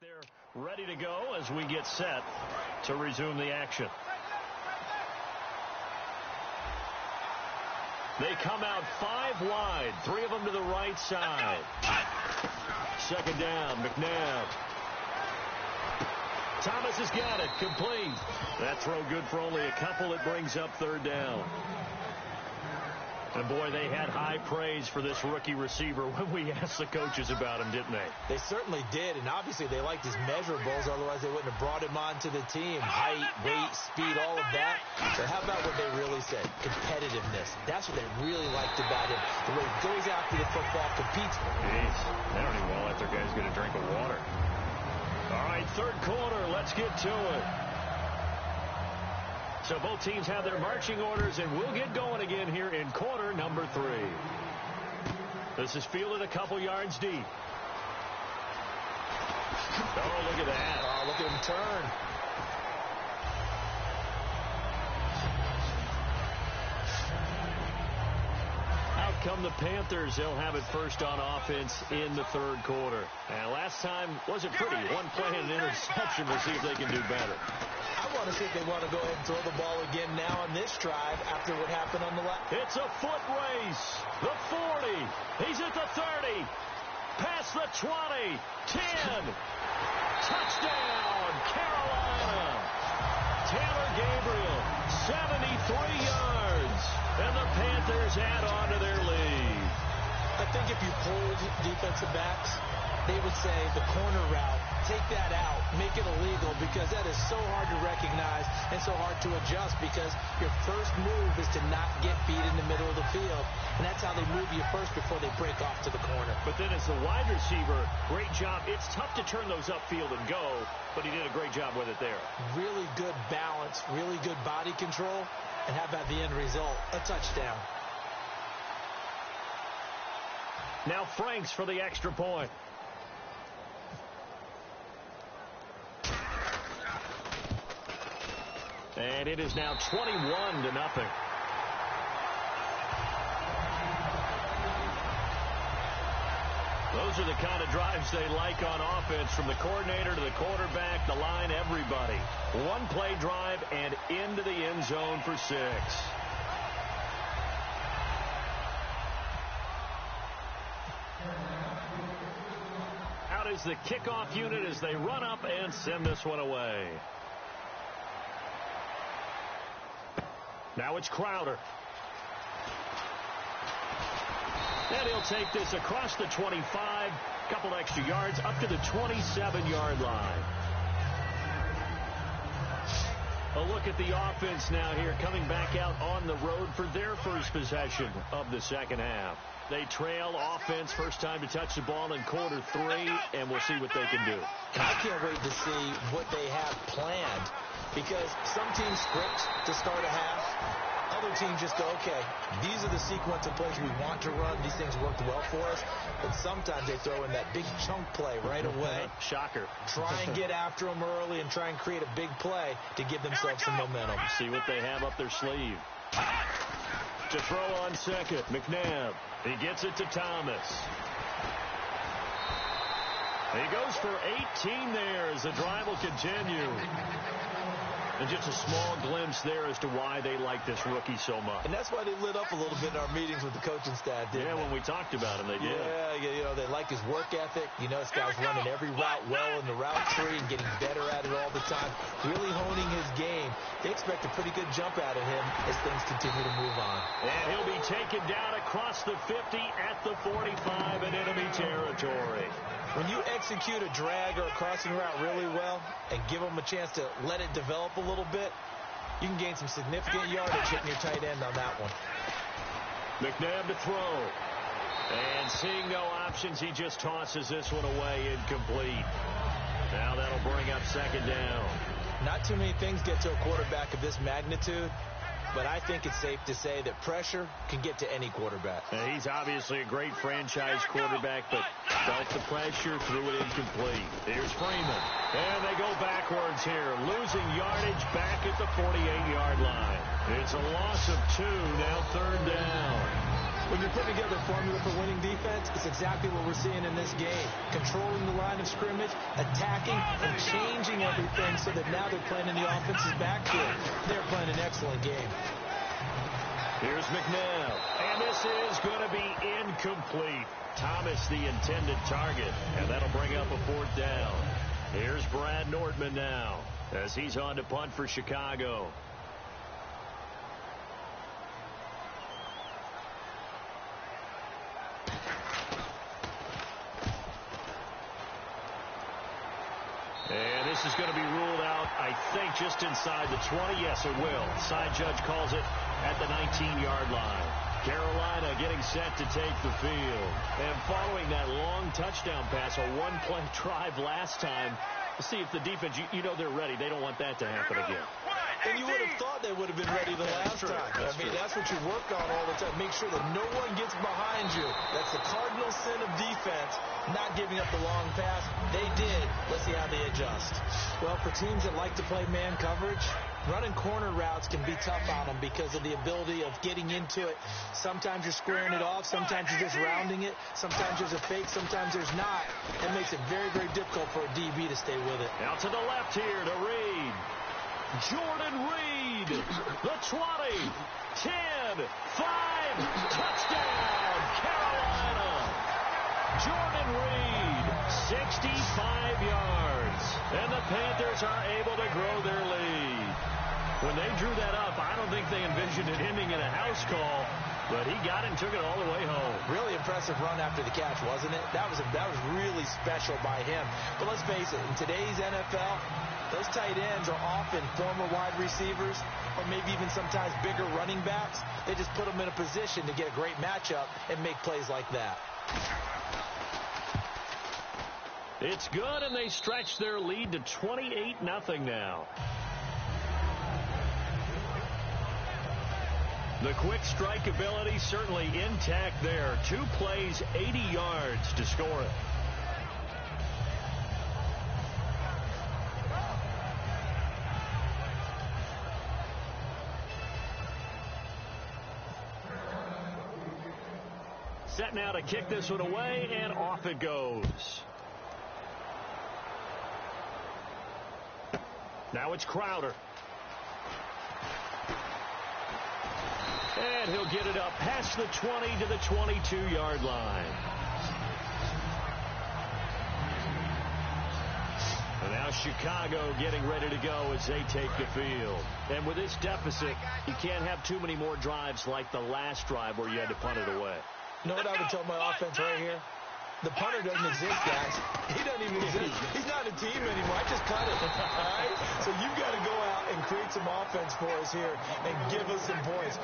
They're ready to go as we get set to resume the action. They come out 5 wide, 3 of them to the right side. Second down, McNabb. Thomas has got it, complete. That throw good for only a couple. It brings up third down. And, boy, they had high praise for this rookie receiver when we asked the coaches about him, didn't they? They certainly did, and obviously they liked his measurables, otherwise they wouldn't have brought him onto the team. Height, weight, speed, all of that. But how about what they really said? Competitiveness. That's what they really liked about him. The way he goes after the football, competes. Jeez, they don't even want to let their guys get a drink of water. All right, third quarter, let's get to it. So both teams have their marching orders, and we'll get going again here in quarter number 3. This is fielded a couple yards deep. Oh, look at that. Oh, look at him turn. Out come the Panthers. They'll have it first on offense in the third quarter. And last time wasn't pretty. One play and an interception. We'll see if they can do better. I want to see if they want to go ahead and throw the ball again now on this drive after what happened on the last. It's a foot race. The 40. He's at the 30. Past the 20. 10. Touchdown, Carolina. Taylor Gabriel, 73 yards. And the Panthers add on to their lead. I think if you pulled defensive backs, they would say the corner route, take that out, make it illegal, because that is so hard to recognize and so hard to adjust, because your first move is to not get beat in the middle of the field, and that's how they move you first before they break off to the corner. But then as the wide receiver, great job. It's tough to turn those upfield and go, but he did a great job with it there. Really good balance, really good body control, and how about the end result? A touchdown. Now Franks for the extra point. And it is now 21-0. Those are the kind of drives they like on offense, from the coordinator to the quarterback, the line, everybody. One play drive and into the end zone for 6. Out is the kickoff unit as they run up and send this one away. Now it's Crowder. And he'll take this across the 25, couple extra yards, up to the 27-yard line. A look at the offense now here, coming back out on the road for their first possession of the second half. They trail offense, first time to touch the ball in quarter 3, and we'll see what they can do. I can't wait to see what they have planned, because some teams script to start a half. Other teams just go, okay, these are the sequence of plays we want to run. These things worked well for us. But sometimes they throw in that big chunk play right away. Shocker. Try and get after them early and try and create a big play to give themselves some momentum. See what they have up their sleeve. To throw on second, McNabb. He gets it to Thomas. He goes for 18 there as the drive will continue. And just a small glimpse there as to why they like this rookie so much. And that's why they lit up a little bit in our meetings with the coaching staff, didn't they? Yeah, when we talked about him, they did. Yeah, you know, they like his work ethic. You know, this guy's running every route well in the route tree and getting better at it all the time, really honing his game. They expect a pretty good jump out of him as things continue to move on. And he'll be taken down across the 50 at the 45 in enemy territory. When you execute a drag or a crossing route really well and give them a chance to let it develop a little bit, you can gain some significant yardage hitting your tight end on that one. McNabb to throw. And seeing no options, he just tosses this one away, incomplete. Now that'll bring up second down. Not too many things get to a quarterback of this magnitude, but I think it's safe to say that pressure can get to any quarterback. He's obviously a great franchise quarterback, but felt the pressure, threw it incomplete. Here's Freeman. And they go backwards here, losing yardage back at the 48-yard line. It's a loss of 2, now third down. When you're putting together a formula for winning defense, it's exactly what we're seeing in this game. Controlling the line of scrimmage, attacking, and changing everything so that now they're playing in the offense's backfield. They're playing an excellent game. Here's McNabb, and this is going to be incomplete. Thomas the intended target, and that'll bring up a 4th down. Here's Brad Nordman now as he's on to punt for Chicago. And this is going to be ruled out, I think, just inside the 20. Yes, it will. Side judge calls it at the 19-yard line. Carolina getting set to take the field. And following that long touchdown pass, a one-play drive last time, to see if the defense, you know they're ready. They don't want that to happen again. And you would have thought they would have been ready the last time. That's what you work on all the time. Make sure that no one gets behind you. That's the cardinal sin of defense, not giving up the long pass. They did. Let's see how they adjust. Well, for teams that like to play man coverage, running corner routes can be tough on them because of the ability of getting into it. Sometimes you're squaring it off. Sometimes you're just rounding it. Sometimes there's a fake. Sometimes there's not. It makes it very, very difficult for a DB to stay with it. Out to the left here to Reed. Jordan Reed, the 20, 10, 5, touchdown, Carolina. Jordan Reed, 65 yards, and the Panthers are able to grow their lead. When they drew that up, I don't think they envisioned it ending in a house call, but he got it and took it all the way home. Really impressive run after the catch, wasn't it? That was really special by him. But let's face it, in today's NFL, those tight ends are often former wide receivers or maybe even sometimes bigger running backs. They just put them in a position to get a great matchup and make plays like that. It's good, and they stretch their lead to 28-0 now. The quick strike ability certainly intact there. 2 plays, 80 yards to score it. Set now to kick this one away, and off it goes. Now it's Crowder. And he'll get it up past the 20 to the 22-yard line. And now Chicago getting ready to go as they take the field. And with this deficit, you can't have too many more drives like the last drive where you had to punt it away. You know what I would tell my offense right here? The punter doesn't exist, guys. He doesn't even exist. He's not a team anymore. I just cut it. All right? So you've got to go out and create some offense for us here and give us some points.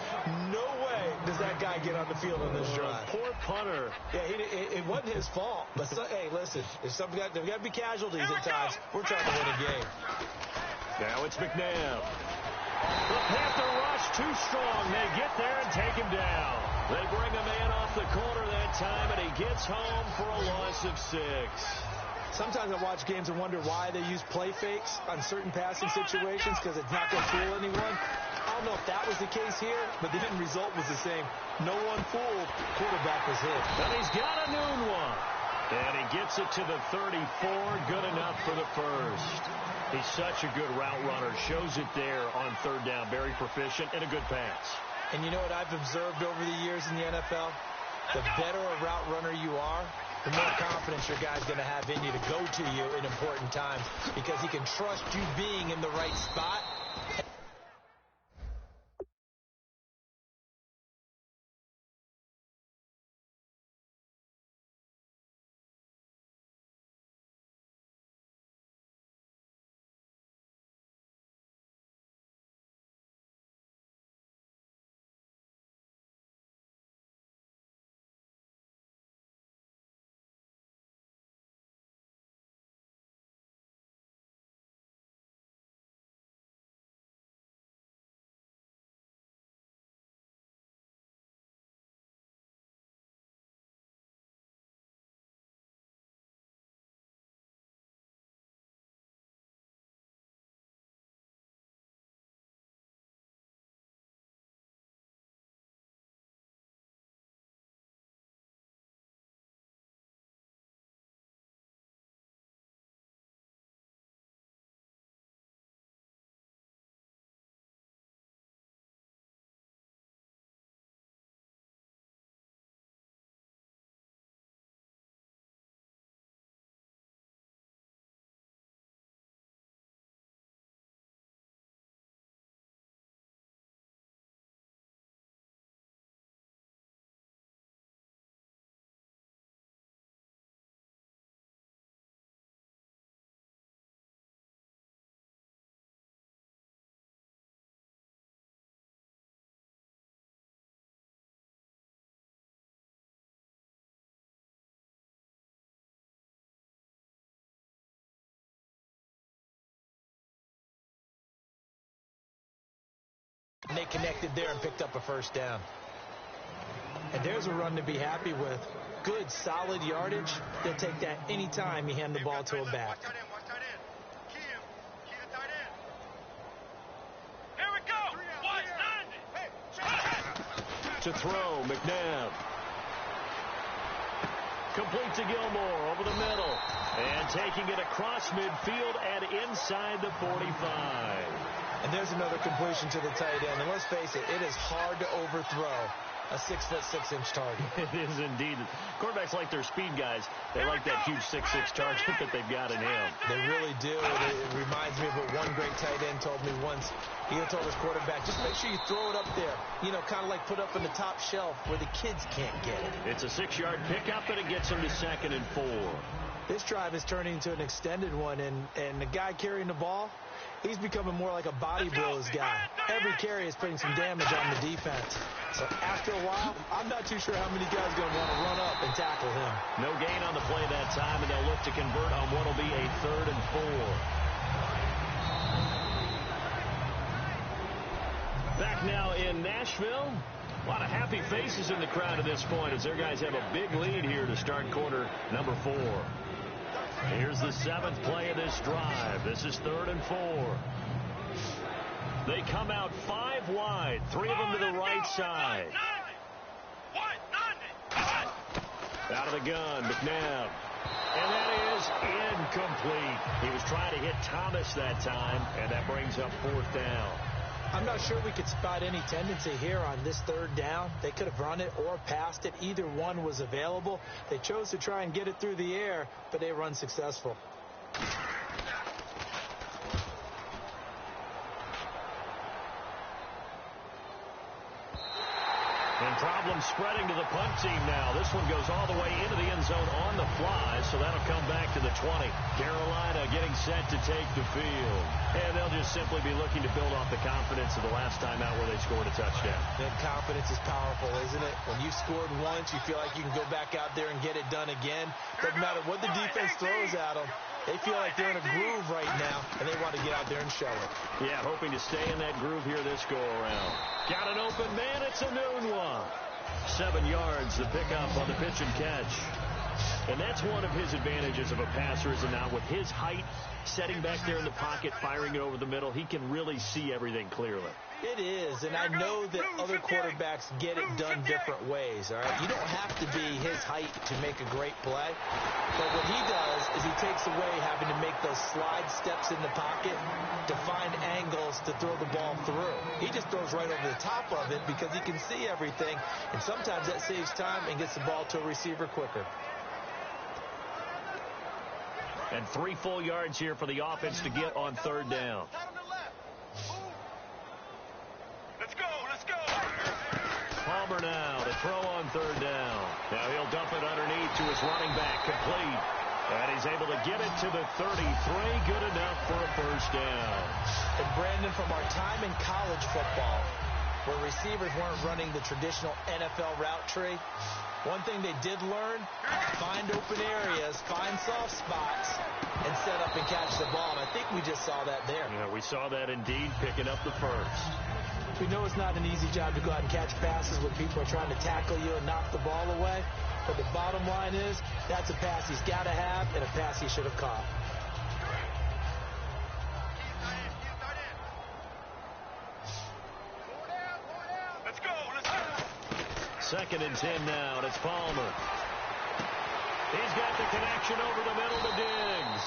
No way does that guy get on the field on this drive. Poor punter. Yeah, it wasn't his fault. But, hey, listen, there's got to be casualties at times. We're trying to win a game. Now it's McNabb. The Panther rush too strong. They get there and take him down. They bring a man off the corner that time, and he gets home for a loss of 6. Sometimes I watch games and wonder why they use play fakes on certain passing situations because it's not going to fool anyone. I don't know if that was the case here, but the end result was the same. No one fooled. Quarterback was hit. And he's got a noon one. And he gets it to the 34. Good enough for the first. He's such a good route runner. Shows it there on 3rd down. Very proficient and a good pass. And you know what I've observed over the years in the NFL? The better a route runner you are, the more confidence your guy's going to have in you to go to you in important times because he can trust you being in the right spot. and they connected there and picked up a first down. And there's a run to be happy with. Good, solid yardage. They'll take that anytime you hand the ball to a back. Watch tight end. Key him. Key the tight end. Here we go. Watch to throw, McNabb. Complete to Gilmore over the middle. And taking it across midfield and inside the 45. And there's another completion to the tight end. And let's face it, it is hard to overthrow a 6'6" target. It is indeed. Quarterbacks like their speed guys. They like that huge 6'6" target that they've got in him. They really do. It reminds me of what one great tight end told me once. He told his quarterback, just make sure you throw it up there. You know, kind of like put up in the top shelf where the kids can't get it. It's a 6-yard pickup, and it gets them to 2nd and 4. This drive is turning into an extended one, and the guy carrying the ball, he's becoming more like a body blows guy. Every carry is putting some damage on the defense. So after a while, I'm not too sure how many guys are going to want to run up and tackle him. No gain on the play that time, and they'll look to convert on what will be a 3rd and 4. Back now in Nashville. A lot of happy faces in the crowd at this point as their guys have a big lead here to start quarter number 4. Here's the 7th play of this drive. This is 3rd and 4. They come out 5 wide, 3 of them to the right side. Out of the gun, McNabb. And that is incomplete. He was trying to hit Thomas that time, and that brings up 4th down. I'm not sure we could spot any tendency here on this 3rd down. They could have run it or passed it. Either one was available. They chose to try and get it through the air, but they were unsuccessful. And problems spreading to the punt team now. This one goes all the way into the end zone on the fly, so that'll come back to the 20. Carolina getting set to take the field. And they'll just simply be looking to build off the confidence of the last time out where they scored a touchdown. That confidence is powerful, isn't it? When you've scored once, you feel like you can go back out there and get it done again. Doesn't matter what the defense throws at them. They feel like they're in a groove right now, and they want to get out there and show it. Yeah, hoping to stay in that groove here this go-around. Got an open man. It's a noon one. 7 yards, the pickup on the pitch and catch. And that's one of his advantages of a passer, is it not? With his height, setting back there in the pocket, firing it over the middle, he can really see everything clearly. It is, and I know that other quarterbacks get it done different ways, all right? You don't have to be his height to make a great play. But what he does is he takes away having to make those slide steps in the pocket to find angles to throw the ball through. He just throws right over the top of it because he can see everything, and sometimes that saves time and gets the ball to a receiver quicker. And 3 full yards here for the offense to get on 3rd down. Let's go. Palmer now to throw on 3rd down. Now he'll dump it underneath to his running back, complete. And he's able to get it to the 33. Good enough for a first down. And Brandon, from our time in college football, where receivers weren't running the traditional NFL route tree, one thing they did learn, find open areas, find soft spots, and set up and catch the ball. And I think we just saw that there. Yeah, we saw that indeed, picking up the first. We know it's not an easy job to go out and catch passes when people are trying to tackle you and knock the ball away. But the bottom line is, that's a pass he's got to have and a pass he should have caught. Let's go. 2nd and 10 now, and it's Palmer. He's got the connection over the middle to Diggs.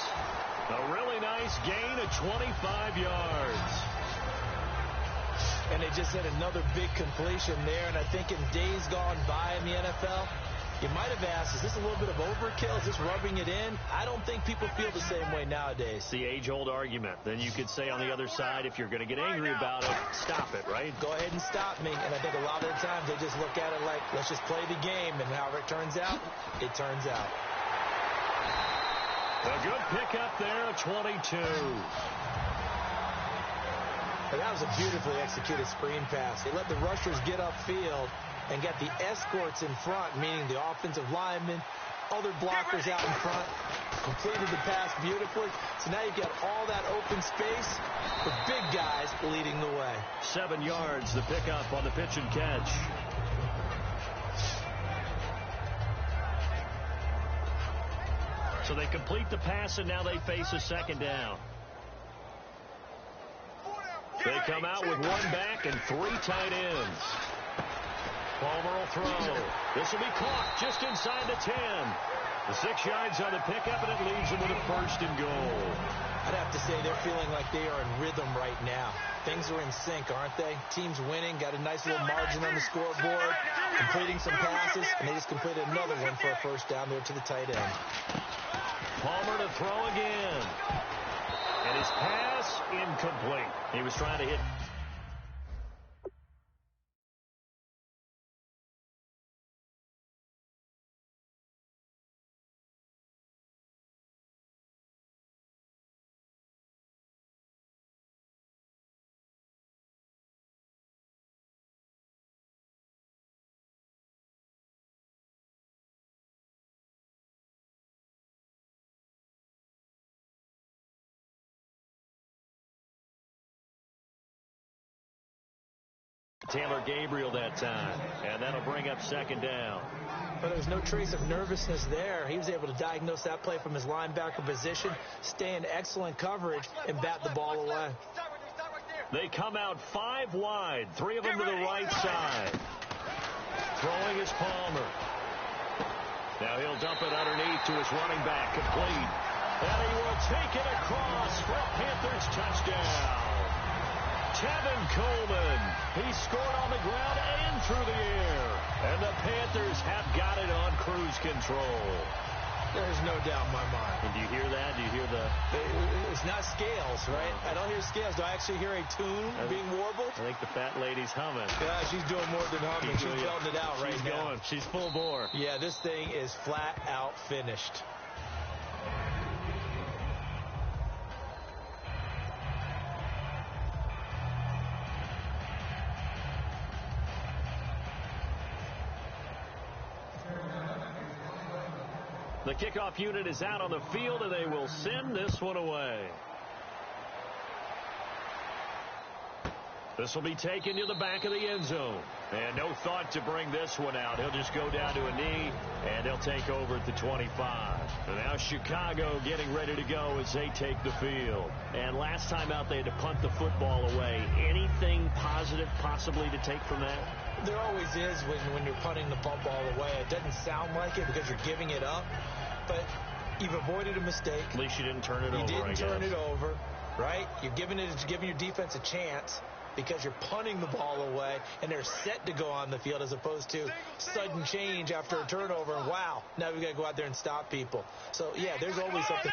A really nice gain of 25 yards. And they just had another big completion there, and I think in days gone by in the NFL, you might have asked, is this a little bit of overkill? Is this rubbing it in? I don't think people feel the same way nowadays. It's the age-old argument. Then you could say on the other side, if you're going to get angry about it, stop it, right? Go ahead and stop me. And I think a lot of the times they just look at it like, let's just play the game, and however it turns out, it turns out. A good pickup there, a 22. But that was a beautifully executed screen pass. They let the rushers get upfield and get the escorts in front, meaning the offensive linemen other blockers out in front. Completed the pass beautifully. So now you've got all that open space for big guys leading the way. 7 yards, the pickup on the pitch and catch. So they complete the pass, and now they face a second down. They come out with 1 back and 3 tight ends. Palmer will throw. This will be caught just inside the 10. The 6 yards on the pickup, and it leaves them with a 1st and goal. I'd have to say they're feeling like they are in rhythm right now. Things are in sync, aren't they? Team's winning, got a nice little margin on the scoreboard, completing some passes, and they just completed another one for a 1st down there to the tight end. Palmer to throw again. And his pass incomplete. He was trying to hit. Taylor Gabriel that time, and that'll bring up 2nd down. But there was no trace of nervousness there. He was able to diagnose that play from his linebacker position, stay in excellent coverage, and bat the ball away. They come out 5 wide, 3 of them to the right side. Throwing is Palmer. Now he'll dump it underneath to his running back, complete. And he will take it across for a Panthers touchdown. Tevin Coleman. He scored on the ground and through the air. And the Panthers have got it on cruise control. There's no doubt in my mind. And do you hear that? Do you hear the... It's not scales, right? I don't hear scales. Do I actually hear a tune being warbled? I think the fat lady's humming. Yeah, she's doing more than humming. She's belting it out right now. She's going. She's full bore. Yeah, this thing is flat out finished. The kickoff unit is out on the field, and they will send this one away. This will be taken to the back of the end zone. And no thought to bring this one out. He'll just go down to a knee, and he'll take over at the 25. And now Chicago getting ready to go as they take the field. And last time out, they had to punt the football away. Anything positive possibly to take from that? There always is when you're punting the ball away. It doesn't sound like it because you're giving it up, but you've avoided a mistake. At least you didn't turn it over, You didn't turn it over, right? You're giving your defense a chance because you're punting the ball away, and they're set to go on the field as opposed to sudden change after a turnover, and wow, now we've got to go out there and stop people. So, yeah, there's always something.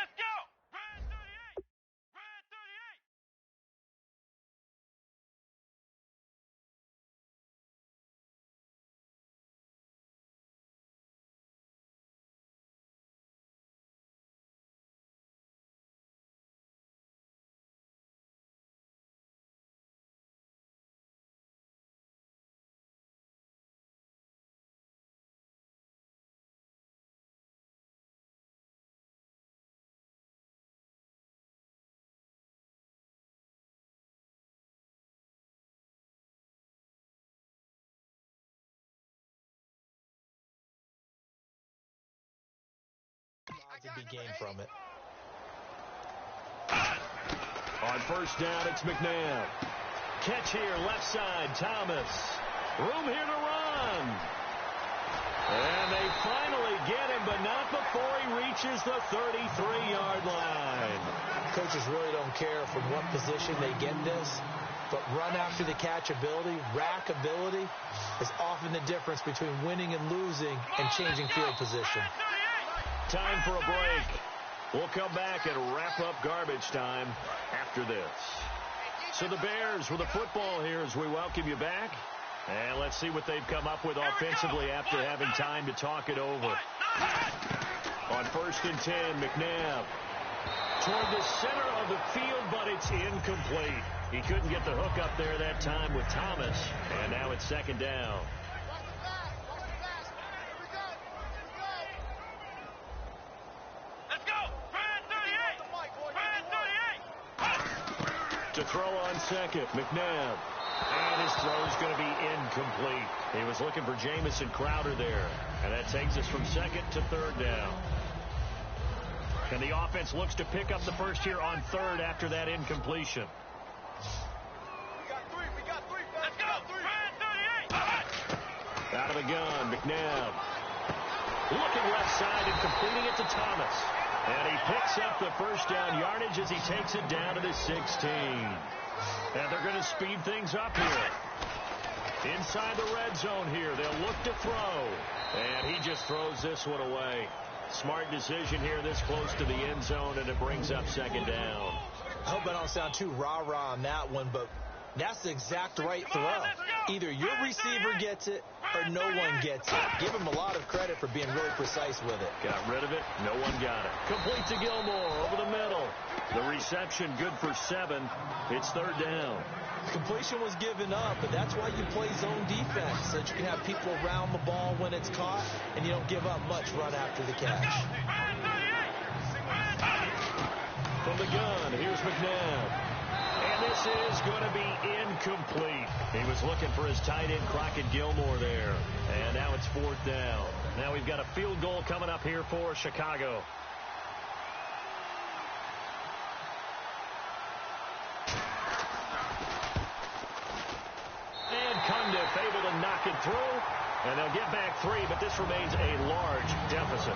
To be gained from it. On 1st down, it's McNabb. Catch here, left side, Thomas. Room here to run. And they finally get him, but not before he reaches the 33-yard line. Coaches really don't care from what position they get this, but run after the catch ability, rack ability, is often the difference between winning and losing and changing field position. Time for a break. We'll come back and wrap up garbage time after this. So the Bears with the football here as we welcome you back. And let's see what they've come up with offensively after having time to talk it over. On 1st and 10, McNabb toward the center of the field, but it's incomplete. He couldn't get the hook up there that time with Thomas. And now it's 2nd down. To throw on second, McNabb. And his throw's going to be incomplete. He was looking for Jamison Crowder there. And that takes us from second to third down. And the offense looks to pick up the first here on third after that incompletion. We got three. Let's go. 38. Out of the gun, McNabb. Looking left side and completing it to Thomas. And he picks up the first down yardage as he takes it down to the 16. And they're going to speed things up here. Inside the red zone here. They'll look to throw. And he just throws this one away. Smart decision here this close to the end zone, and it brings up second down. I hope I don't sound too rah-rah on that one, but that's the exact right throw. Either your receiver gets it or no one gets it. Give him a lot of credit for being really precise with it. Got rid of it. No one got it. Complete to Gilmore over the middle. The reception good for 7. It's third down. Completion was given up, but that's why you play zone defense, so that you can have people around the ball when it's caught, and you don't give up much run after the catch. From the gun, here's McNabb. And this is going to be incomplete. He was looking for his tight end, Crockett Gilmore there. And now it's fourth down. Now we've got a field goal coming up here for Chicago. And Cundiff able to knock it through. And they'll get back 3, but this remains a large deficit.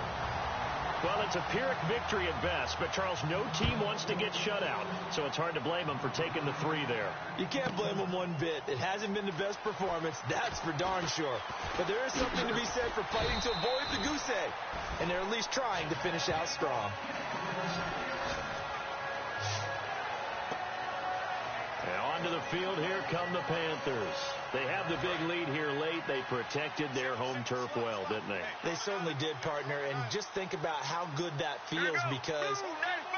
Well, it's a Pyrrhic victory at best, but, Charles, no team wants to get shut out, so it's hard to blame them for taking the 3 there. You can't blame them one bit. It hasn't been the best performance, that's for darn sure. But there is something to be said for fighting to avoid the goose egg, and they're at least trying to finish out strong. Now onto the field, here come the Panthers. They have the big lead here late. They protected their home turf well, didn't they? They certainly did, partner, and just think about how good that feels, because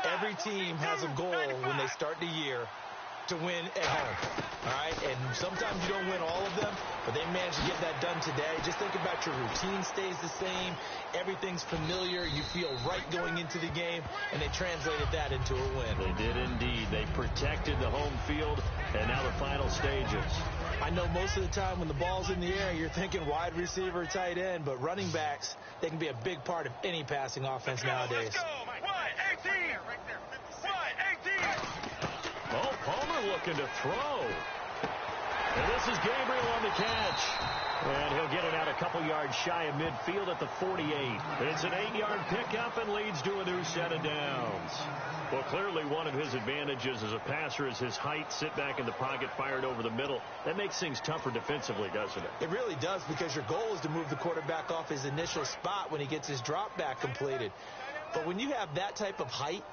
every team has a goal when they start the year to win at home. All right, and sometimes you don't win all of them, but they managed to get that done today. Just think about your routine stays the same. Everything's familiar. You feel right going into the game, and they translated that into a win. They did indeed. They protected the home field, and now the final stages. I know most of the time when the ball's in the air, you're thinking wide receiver, tight end, but running backs, they can be a big part of any passing offense nowadays. Let's go. Wide 18. Right there. Wide 18. Oh, Palmer looking to throw. And this is Gabriel on the catch. And he'll get it out a couple yards shy of midfield at the 48. It's an 8-yard pickup and leads to a new set of downs. Well, clearly one of his advantages as a passer is his height. Sit back in the pocket, fired over the middle. That makes things tougher defensively, doesn't it? It really does, because your goal is to move the quarterback off his initial spot when he gets his drop back completed. But when you have that type of height,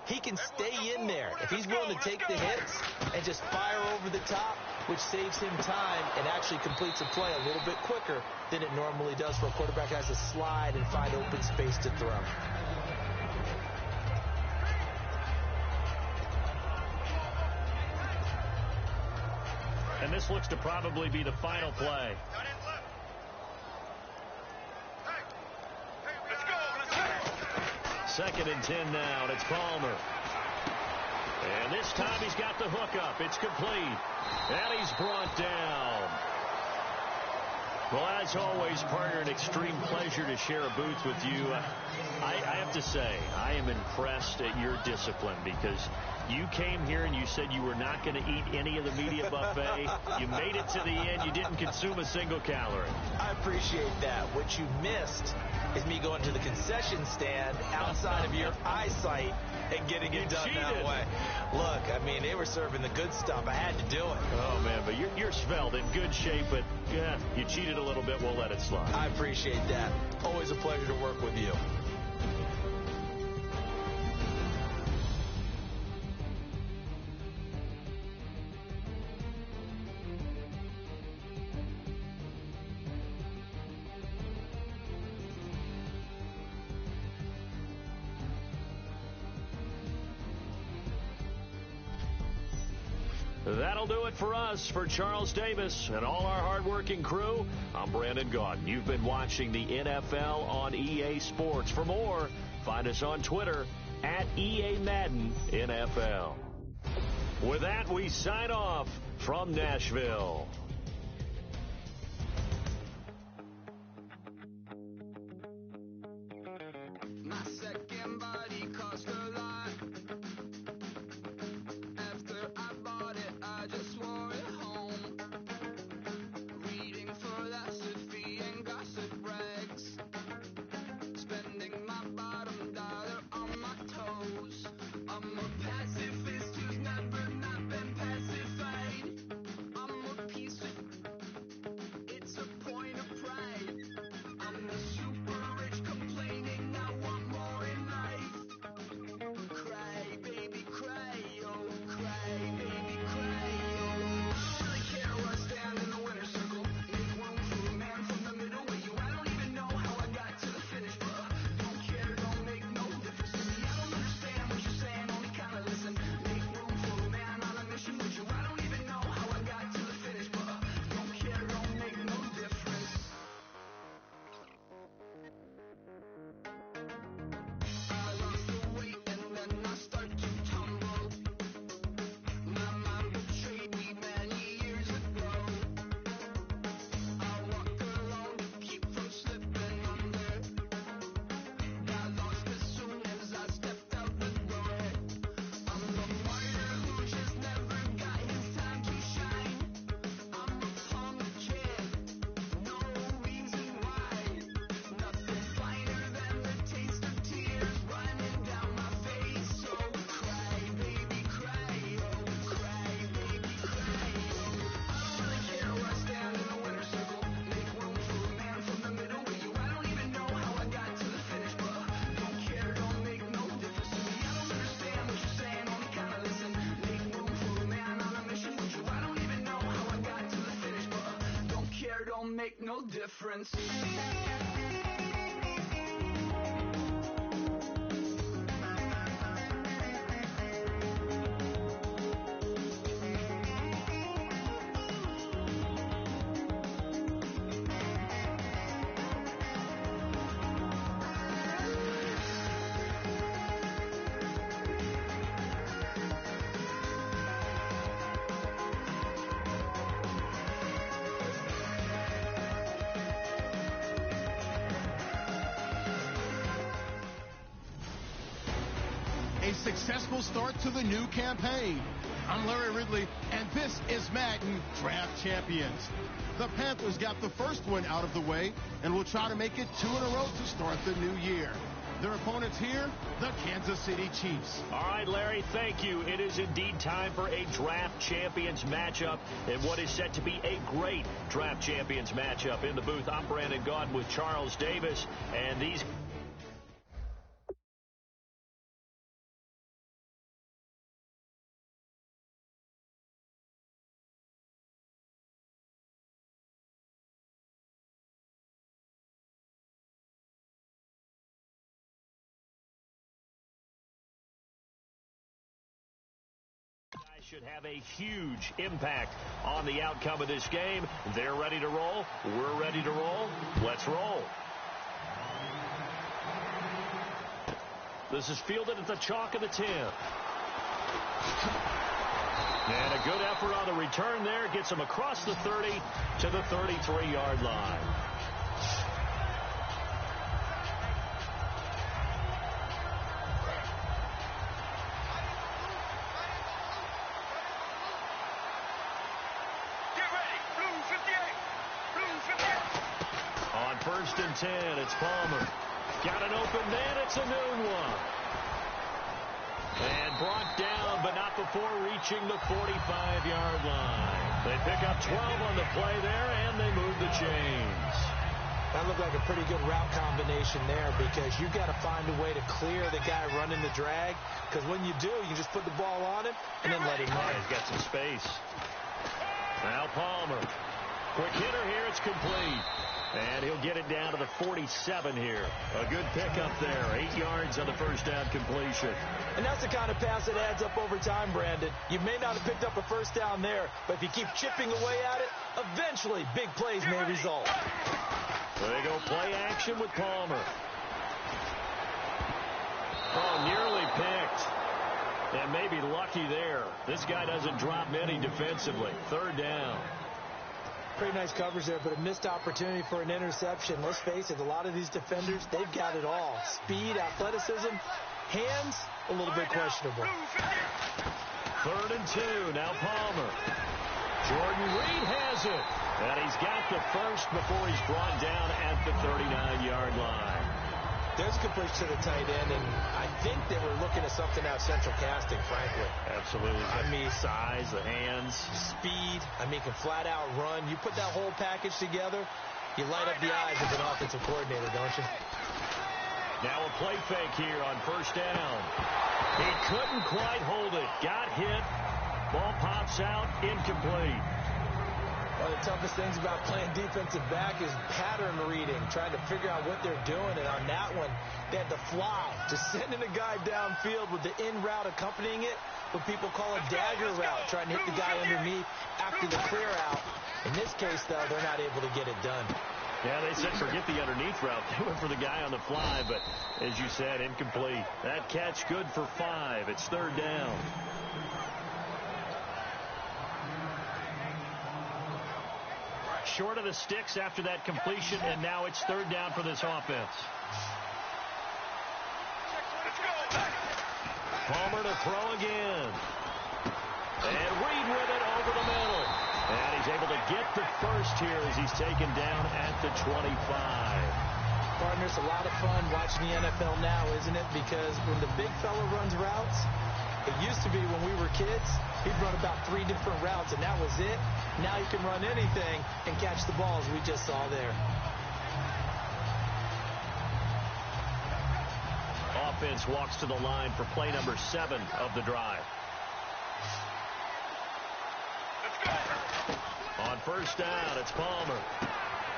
he can stay in there if he's willing to take the hits and just fire over the top, which saves him time and actually completes a play a little bit quicker than it normally does for a quarterback who has to slide and find open space to throw. And this looks to probably be the final play. Second and 10 now, and it's Palmer. And this time he's got the hook up. It's complete. And he's brought down. Well, as always, partner, an extreme pleasure to share a booth with you. I have to say, I am impressed at your discipline, because you came here and you said you were not going to eat any of the media buffet. You made it to the end. You didn't consume a single calorie. I appreciate that. What you missed is me going to the concession stand outside of your eyesight and getting it done that way. Look, I mean, they were serving the good stuff. I had to do it. Oh, man, but you're svelte, in good shape, but yeah, you cheated a little bit. We'll let it slide. I appreciate that. Always a pleasure to work with you. That'll do it for us. For Charles Davis and all our hardworking crew, I'm Brandon Gaudin. You've been watching the NFL on EA Sports. For more, find us on Twitter @EA Madden NFL. With that, we sign off from Nashville. My second body cost a lot. After I bought it, I just wore it home. Reading philosophy and gossip rags. Spending my bottom dollar on my toes. I'm a pacifist who's never not been pacified. I'm a piece of... It's a point of pride. I'm the super rich complaining I want more in life. Cry, baby, cry, oh, cry, baby, cry, oh. I don't really care where I stand in the winner's circle. Make room for a man from the middle with you. I don't even know how I got to the finish, but don't care, don't make no difference to me. I don't understand what you're saying, only kinda listen. Make room for a man on a mission with you. I don't even know how I got to the finish, but don't care, don't make no difference. I lost the weight and then I start to tumble. My mind betrayed me many years ago. I walk alone to keep from slipping under. Got lost as soon as I stepped out the door. I'm the martyr who just never got his time to shine. I'm a punk kid, no reason why. Nothing finer than the taste of tears running down my face. So cry, baby, cry, oh, cry, baby, cry, oh. I don't really care where I stand in the winner's circle. Make room for a man from the middle with you. I don't even know how I got to the finish, but don't care, don't make no difference to me. I don't understand what you're saying, only kinda listen. Make room for a man on a mission with you. I don't even know how I got to the finish, but don't care, don't make no difference. A successful start to the new campaign. I'm Larry Ridley, and this is Madden Draft Champions. The Panthers got the first one out of the way and will try to make it 2 in a row to start the new year. Their opponents here, the Kansas City Chiefs. All right, Larry, thank you. It is indeed time for a Draft Champions matchup and what is set to be a great Draft Champions matchup. In the booth, I'm Brandon Gaudin with Charles Davis, and these... should have a huge impact on the outcome of this game. They're ready to roll. We're ready to roll. Let's roll. This is fielded at the chalk of the 10. And a good effort on the return there. Gets him across the 30 to the 33-yard line. On 1st and 10, it's Palmer. Got an open man, it's a noon one. And brought down, but not before reaching the 45-yard line. They pick up 12 on the play there, and they move the chains. That looked like a pretty good route combination there because you got to find a way to clear the guy running the drag, because when you do, you just put the ball on him and then let him run. He's got some space. Now Palmer. Quick hitter here, it's complete. And he'll get it down to the 47 here. A good pickup there. 8 yards on the first down completion. And that's the kind of pass that adds up over time, Brandon. You may not have picked up a first down there, but if you keep chipping away at it, eventually big plays may result. They go play action with Palmer. Oh, nearly picked. And maybe lucky there. This guy doesn't drop many defensively. Third down. Pretty nice coverage there, but a missed opportunity for an interception. Let's face it, a lot of these defenders, they've got it all. Speed, athleticism, hands, a little bit questionable. 3rd and 2. Now Palmer. Jordan Reed has it. And he's got the first before he's brought down at the 39-yard line. There's a completion to the tight end, and I think they were looking at something out of central casting, frankly. Absolutely. I mean, size, the hands. Speed. I mean, can flat out run. You put that whole package together, you light up the eyes of an offensive coordinator, don't you? Now a play fake here on 1st down. He couldn't quite hold it. Got hit. Ball pops out. Incomplete. One of the toughest things about playing defensive back is pattern reading, trying to figure out what they're doing. And on that one, they had to fly to sending a guy downfield with the in route accompanying it, what people call a dagger route, trying to hit the guy underneath after the clear out. In this case, though, they're not able to get it done. Yeah, they said forget the underneath route. They went for the guy on the fly, but as you said, incomplete. That catch good for 5. It's 3rd down. Short of the sticks after that completion, and now it's 3rd down for this offense. Palmer to throw again. And Reed with it over the middle. And he's able to get the first here as he's taken down at the 25. Partner, it's a lot of fun watching the NFL now, isn't it? Because when the big fella runs routes, it used to be when we were kids, he'd run about 3 different routes, and that was it. Now you can run anything and catch the balls we just saw there. Offense walks to the line for play number 7 of the drive. On 1st down, it's Palmer.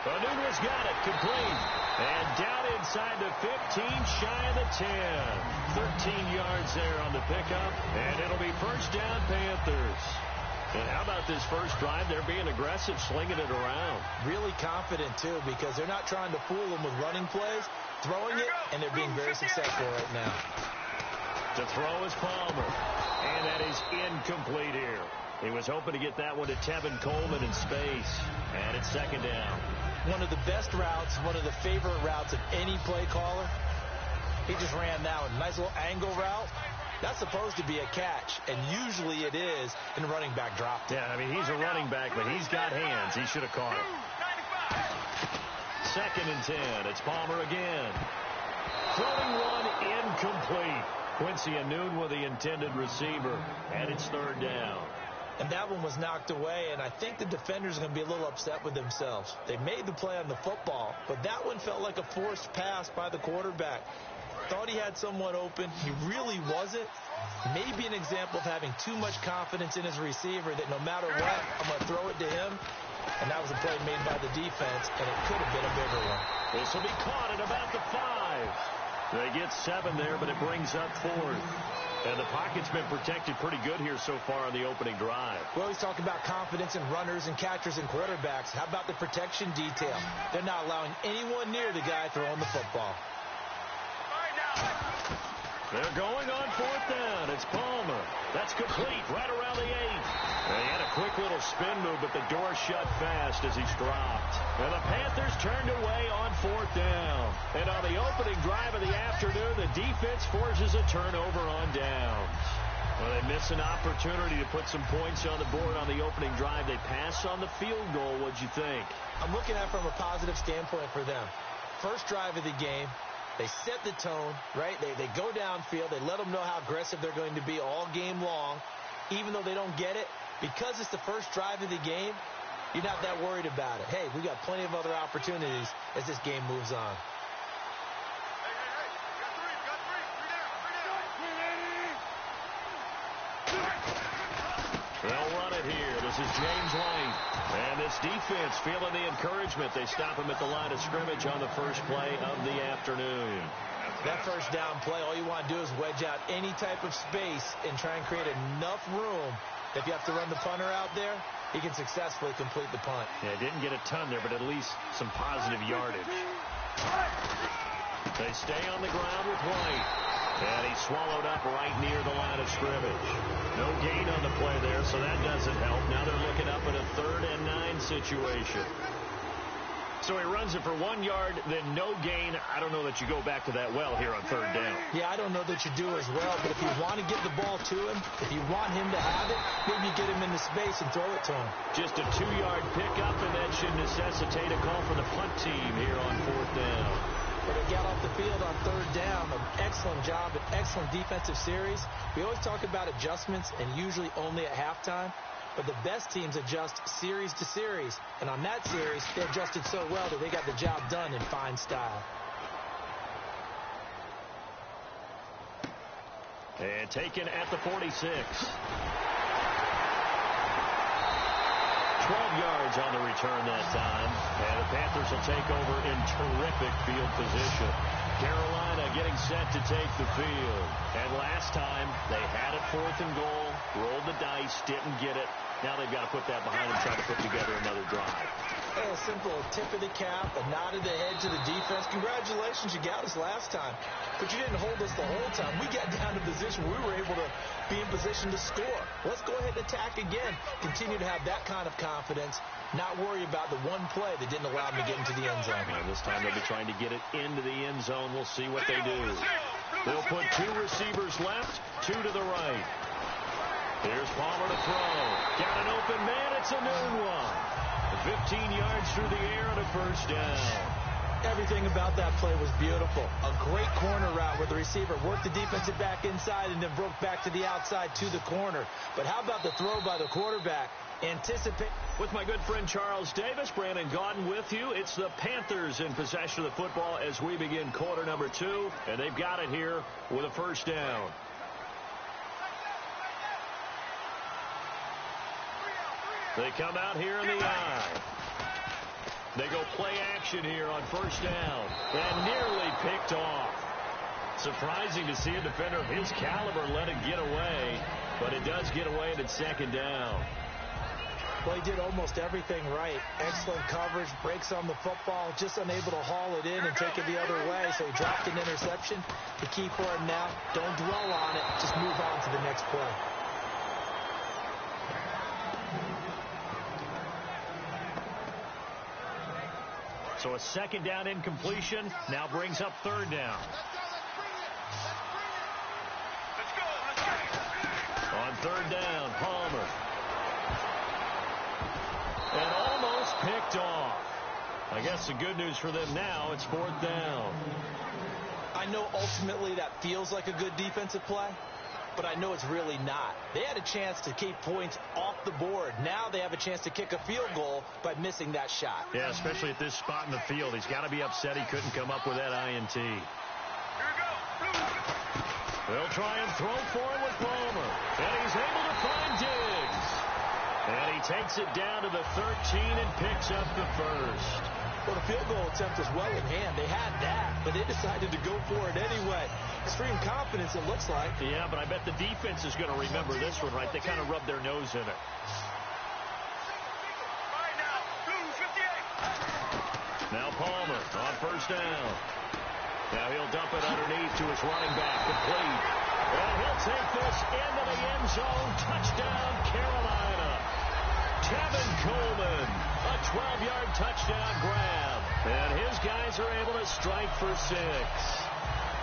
Nunez got it, complete. And down inside the 15, shy of the 10. 13 yards there on the pickup, and it'll be 1st down, Panthers. And how about this first drive? They're being aggressive, slinging it around. Really confident, too, because they're not trying to fool them with running plays, throwing it, and they're being very successful right now. To throw is Palmer, and that is incomplete here. He was hoping to get that one to Tevin Coleman in space, and it's 2nd down. One of the best routes, one of the favorite routes of any play caller. He just ran that one. Nice little angle route. That's supposed to be a catch, and usually it is, and the running back dropped it. Yeah, I mean, he's a running back, but he's got hands. He should have caught it. 2nd and 10. It's Palmer again. Throwing one incomplete. Quincy Anoon with the intended receiver, and it's 3rd down. And that one was knocked away, and I think the defenders are going to be a little upset with themselves. They made the play on the football, but that one felt like a forced pass by the quarterback. Thought he had someone open. He really wasn't. Maybe an example of having too much confidence in his receiver that no matter what, I'm going to throw it to him. And that was a play made by the defense, and it could have been a bigger one. This will be caught at about the 5. They get 7 there, but it brings up 4th. And the pocket's been protected pretty good here so far on the opening drive. We always talk about confidence in runners and catchers and quarterbacks. How about the protection detail? They're not allowing anyone near the guy throwing the football. They're going on 4th down. It's Palmer. That's complete right around the 8. He had a quick little spin move, but the door shut fast as he's dropped. And the Panthers turned away on 4th down. And on the opening drive of the afternoon, the defense forces a turnover on downs. Well, they miss an opportunity to put some points on the board on the opening drive. They pass on the field goal. What'd you think? I'm looking at it from a positive standpoint for them. First drive of the game. They set the tone, right? They go downfield. They let them know how aggressive they're going to be all game long. Even though they don't get it, because it's the first drive of the game, you're not that worried about it. Hey, we got plenty of other opportunities as this game moves on. They'll run it here. This is James White. And this defense feeling the encouragement. They stop him at the line of scrimmage on the first play of the afternoon. That first down play, all you want to do is wedge out any type of space and try and create enough room. If you have to run the punter out there, he can successfully complete the punt. Yeah, didn't get a ton there, but at least some positive yardage. They stay on the ground with White. And he's swallowed up right near the line of scrimmage. No gain on the play there, so that doesn't help. Now they're looking up at a 3rd and 9 situation. So he runs it for 1 yard, then no gain. I don't know that you go back to that well here on 3rd down. Yeah, I don't know that you do as well, but if you want to get the ball to him, if you want him to have it, maybe you get him into space and throw it to him. Just a 2-yard pickup, and that should necessitate a call for the punt team here on 4th down. But they got off the field on 3rd down. An excellent job, an excellent defensive series. We always talk about adjustments, and usually only at halftime. But the best teams adjust series to series. And on that series, they adjusted so well that they got the job done in fine style. And taken at the 46. 12 yards on the return that time. And the Panthers will take over in terrific field position. Carolina getting set to take the field. And last time, they had it 4th and goal, rolled the dice, didn't get it. Now they've got to put that behind them, try to put together another drive. A simple tip of the cap, a nod of the head to the defense. Congratulations, you got us last time. But you didn't hold us the whole time. We got down to position. We were able to be in position to score. Let's go ahead and attack again. Continue to have that kind of confidence. Not worry about the one play that didn't allow them to get into the end zone. And this time they'll be trying to get it into the end zone. We'll see what they do. They'll put 2 receivers left, 2 to the right. Here's Palmer to throw. Got an open man. It's a new one. 15 yards through the air and a 1st down. Everything about that play was beautiful. A great corner route where the receiver worked the defensive back inside and then broke back to the outside to the corner. But how about the throw by the quarterback? Anticipate. With my good friend Charles Davis, Brandon Gaudin with you. It's the Panthers in possession of the football as we begin quarter number 2. And they've got it here with a 1st down. They come out here in the eye. They go play action here on 1st down. And nearly picked off. Surprising to see a defender of his caliber let it get away. But it does get away and it's 2nd down. Well, he did almost everything right. Excellent coverage, breaks on the football, just unable to haul it in and take it the other way. So he dropped an interception. The key for him now, don't dwell on it. Just move on to the next play. So a 2nd down incompletion now brings up 3rd down. Let's go. On 3rd down, Palmer. And almost picked off. I guess the good news for them now, it's 4th down. I know ultimately that feels like a good defensive play, but I know it's really not. They had a chance to keep points off the board. Now they have a chance to kick a field goal by missing that shot. Yeah, especially at this spot in the field. He's got to be upset he couldn't come up with that INT. Here we go. They'll try and throw for him with Palmer. And he's able to find Diggs. And he takes it down to the 13 and picks up the 1st. Well, the field goal attempt was well in hand. They had that, but they decided to go for it anyway. Extreme confidence, it looks like. Yeah, but I bet the defense is going to remember this one, right? They kind of rubbed their nose in it. Right now, Blue 58. Now Palmer on 1st down. Now he'll dump it underneath to his running back, complete. And he'll take this into the end zone. Touchdown, Carolina. Tevin Coleman, a 12-yard touchdown grab. And his guys are able to strike for 6.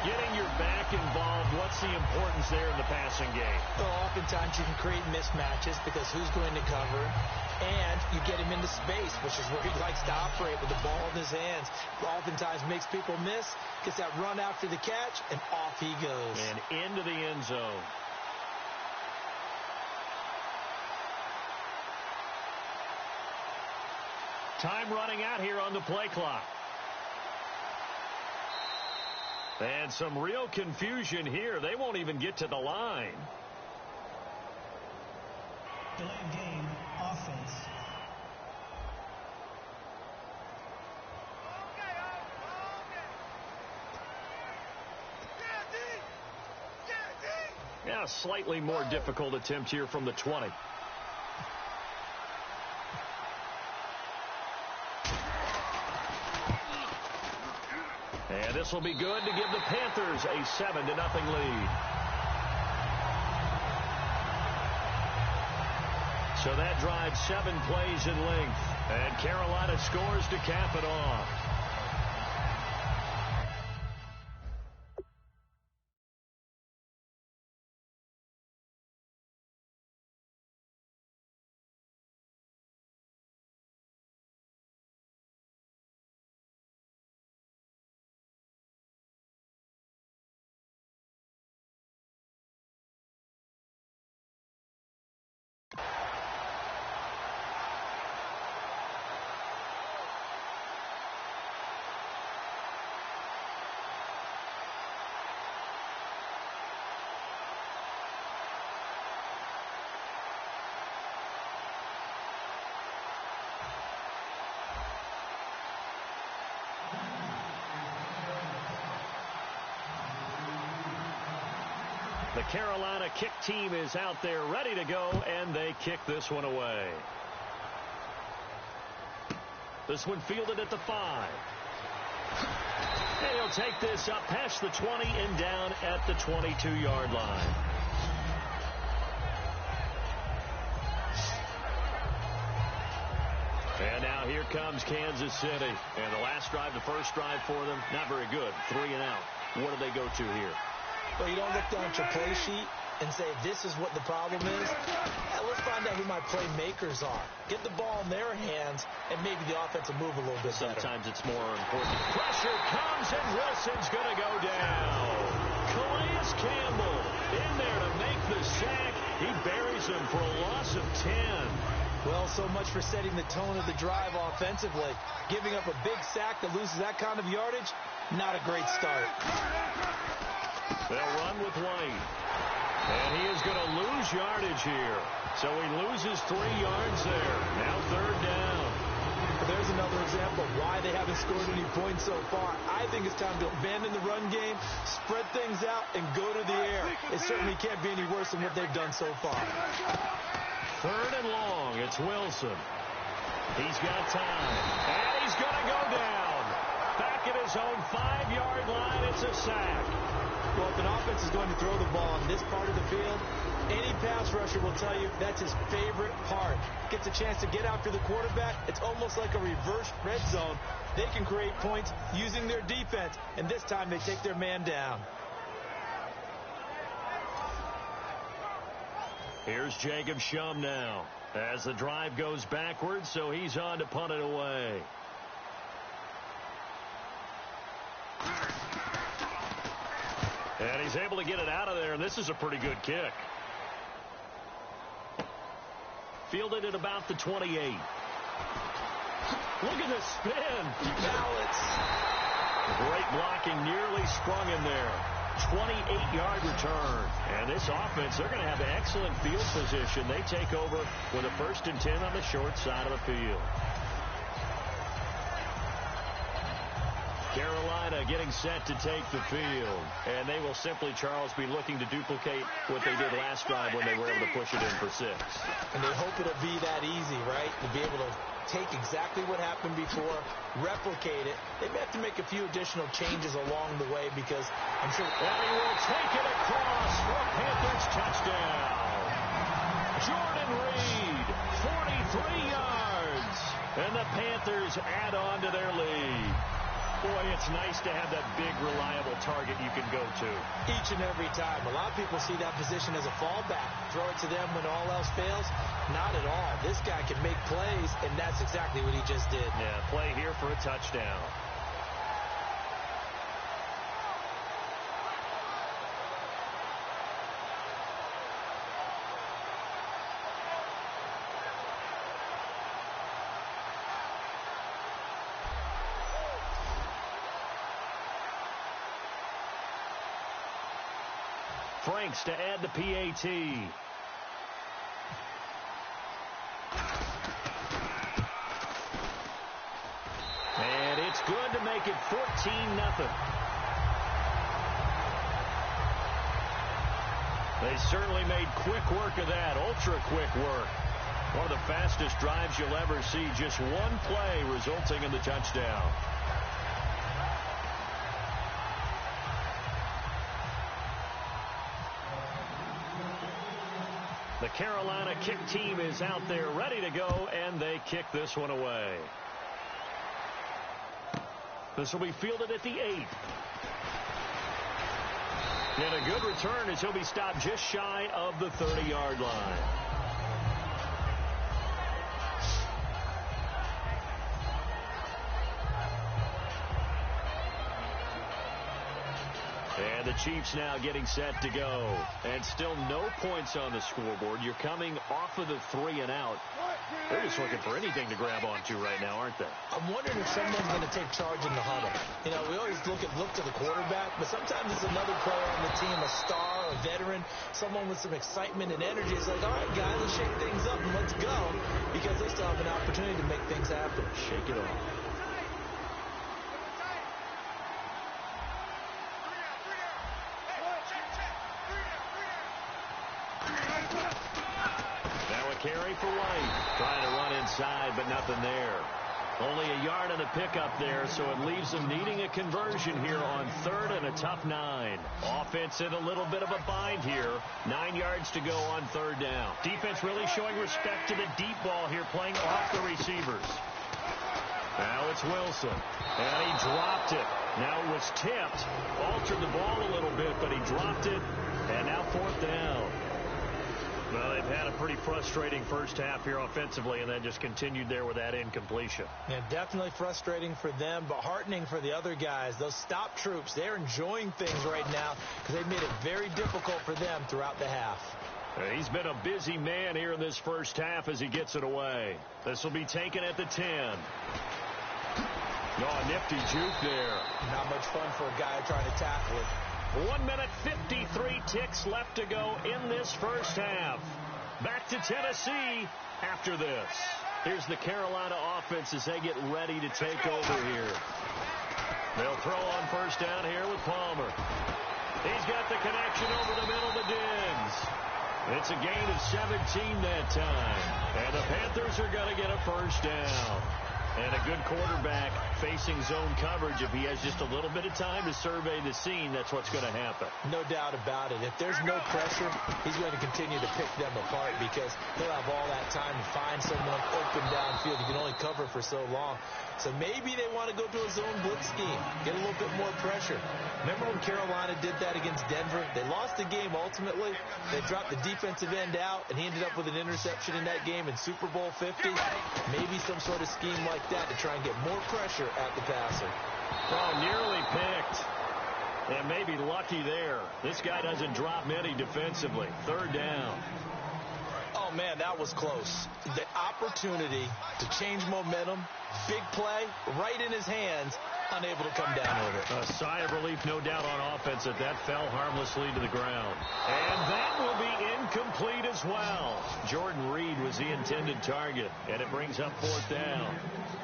Getting your back involved, what's the importance there in the passing game? Well, oftentimes you can create mismatches because who's going to cover him? And you get him into space, which is where he likes to operate with the ball in his hands. Oftentimes makes people miss, gets that run after the catch, and off he goes. And into the end zone. Time running out here on the play clock. And some real confusion here. They won't even get to the line. Delayed game, offense. Yeah, a slightly more difficult attempt here from the 20. And this will be good to give the Panthers a 7-0 lead. So that drives 7 plays in length. And Carolina scores to cap it off. The Carolina kick team is out there ready to go, and they kick this one away. This one fielded at the 5. And he'll take this up past the 20 and down at the 22-yard line. And now here comes Kansas City. And the last drive, the first drive for them, not very good. 3 and out. What do they go to here? Well, you don't look down at your play sheet and say, this is what the problem is. Let's find out who my playmakers are. Get the ball in their hands, and maybe the offense will move a little bit better. Sometimes it's more important. Pressure comes, and Wilson's going to go down. Calais Campbell in there to make the sack. He buries him for a loss of 10. Well, so much for setting the tone of the drive offensively. Giving up a big sack that loses that kind of yardage, not a great start. They'll run with White. And he is going to lose yardage here. So he loses 3 yards there. Now 3rd down. There's another example of why they haven't scored any points so far. I think it's time to abandon the run game, spread things out, and go to the air. It certainly can't be any worse than what they've done so far. 3rd and long. It's Wilson. He's got time. And he's going to go down. Back at his own 5-yard line. It's a sack. Well, if an offense is going to throw the ball on this part of the field, any pass rusher will tell you that's his favorite part. Gets a chance to get after the quarterback. It's almost like a reverse red zone. They can create points using their defense, and this time they take their man down. Here's Jacob Shum now as the drive goes backwards, so he's on to punt it away. And he's able to get it out of there, and this is a pretty good kick. Fielded at about the 28. Look at the spin. Balance. Great blocking, nearly sprung in there. 28-yard return. And this offense, they're going to have excellent field position. They take over with a 1st and 10 on the short side of the field. Carolina getting set to take the field. And they will simply, Charles, be looking to duplicate what they did last drive when they were able to push it in for 6. And they hope it'll be that easy, right? To be able to take exactly what happened before, replicate it. They may have to make a few additional changes along the way because I'm sure... And he will take it across for a Panthers touchdown. Jordan Reed, 43 yards. And the Panthers add on to their lead. Boy, it's nice to have that big, reliable target you can go to. Each and every time. A lot of people see that position as a fallback. Throw it to them when all else fails. Not at all. This guy can make plays, and that's exactly what he just did. Yeah, play here for a touchdown. Franks to add the PAT. And it's good to make it 14-0. They certainly made quick work of that, ultra quick work. One of the fastest drives you'll ever see, just one play resulting in the touchdown. The Carolina kick team is out there ready to go, and they kick this one away. This will be fielded at the 8. And a good return as he'll be stopped just shy of the 30-yard line. And the Chiefs now getting set to go. And still no points on the scoreboard. You're coming off of the 3 and out. They're just looking for anything to grab onto right now, aren't they? I'm wondering if someone's going to take charge in the huddle. You know, we always look to the quarterback, but sometimes it's another player on the team, a star, a veteran, someone with some excitement and energy. It's like, all right, guys, let's shake things up and let's go, because they still have an opportunity to make things happen. Shake it off. Carry for White. Trying to run inside, but nothing there. Only a yard on the pickup there, so it leaves them needing a conversion here on 3rd and a tough 9. Offense in a little bit of a bind here. 9 yards to go on 3rd down. Defense really showing respect to the deep ball here, playing off the receivers. Now it's Wilson. And he dropped it. Now it was tipped. Altered the ball a little bit, but he dropped it. And now 4th down. Well, they've had a pretty frustrating first half here offensively, and then just continued there with that incompletion. Yeah, definitely frustrating for them, but heartening for the other guys. Those stop troops, they're enjoying things right now because they've made it very difficult for them throughout the half. He's been a busy man here in this first half as he gets it away. This will be taken at the 10. Oh, nifty juke there. Not much fun for a guy trying to tackle it. 1 minute 53 ticks left to go in this first half. Back to Tennessee after this. Here's the Carolina offense as they get ready to take over here. They'll throw on first down here with Palmer. He's got the connection over the middle to Diggs. It's a gain of 17 that time. And the Panthers are going to get a first down. And a good quarterback facing zone coverage. If he has just a little bit of time to survey the scene, that's what's going to happen. No doubt about it. If there's no pressure, he's going to continue to pick them apart because he'll have all that time to find someone open downfield. He can only cover for so long. So maybe they want to go to a zone blitz scheme, get a little bit more pressure. Remember when Carolina did that against Denver? They lost the game ultimately. They dropped the defensive end out, and he ended up with an interception in that game in Super Bowl 50. Maybe some sort of scheme like that to try and get more pressure at the passer. Oh, nearly picked. And maybe lucky there. This guy doesn't drop many defensively. 3rd down. Oh, man, that was close. The opportunity to change momentum, big play, right in his hands, unable to come down with it. A sigh of relief, no doubt, on offense that fell harmlessly to the ground. And that will be incomplete as well. Jordan Reed was the intended target, and it brings up 4th down.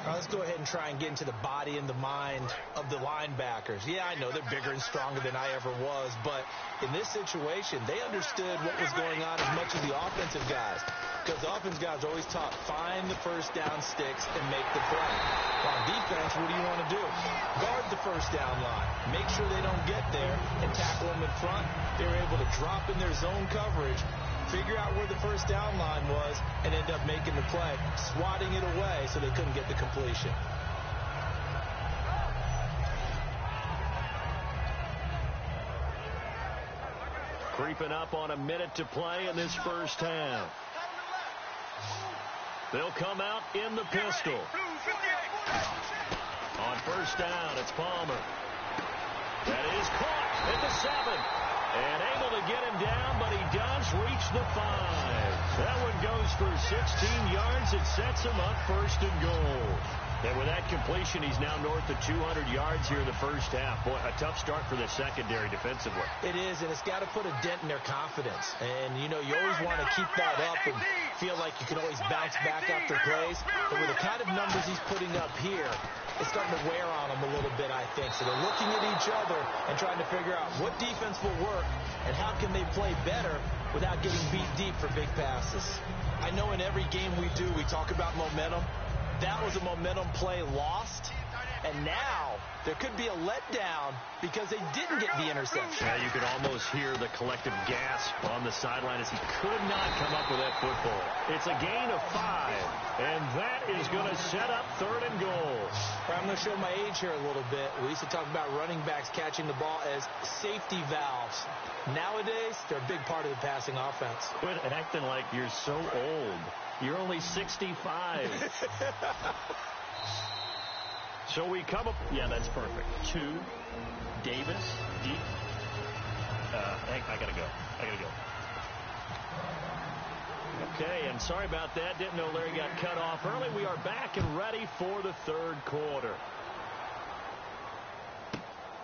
Let's go ahead and try and get into the body and the mind of the linebackers. Yeah, I know they're bigger and stronger than I ever was, but in this situation, they understood what was going on as much as the offensive guys. Because the offensive guys are always taught, find the first down sticks and make the play. On defense, what do you want to do? Guard the first down line. Make sure they don't get there and tackle them in front. They were able to drop in their zone coverage, figure out where the first down line was, and end up making the play, swatting it away so they couldn't get the completion. Creeping up on a minute to play in this first half. They'll come out in the pistol. On first down, it's Palmer. That is caught at the 7. And able to get him down, but he does reach the 5. That one goes for 16 yards. It sets him up 1st and goal. And with that completion, he's now north of 200 yards here in the first half. Boy, a tough start for the secondary defensively. It is, and it's got to put a dent in their confidence. And, you know, you always want to keep that up and feel like you can always bounce back after plays. But with the kind of numbers he's putting up here, it's starting to wear on them a little bit, I think. So they're looking at each other and trying to figure out what defense will work and how can they play better without getting beat deep for big passes. I know in every game we talk about momentum. That was a momentum play lost, and now there could be a letdown because they didn't get the interception. Yeah, you could almost hear the collective gasp on the sideline as he could not come up with that football. It's a gain of 5, and that is going to set up 3rd and goal. I'm going to show my age here a little bit. We used to talk about running backs catching the ball as safety valves. Nowadays, they're a big part of the passing offense. Quit acting like you're so old. You're only 65. So we come up. Yeah, that's perfect. 2, Davis, deep. I got to go. Okay, and sorry about that. Didn't know Larry got cut off early. We are back and ready for the 3rd quarter.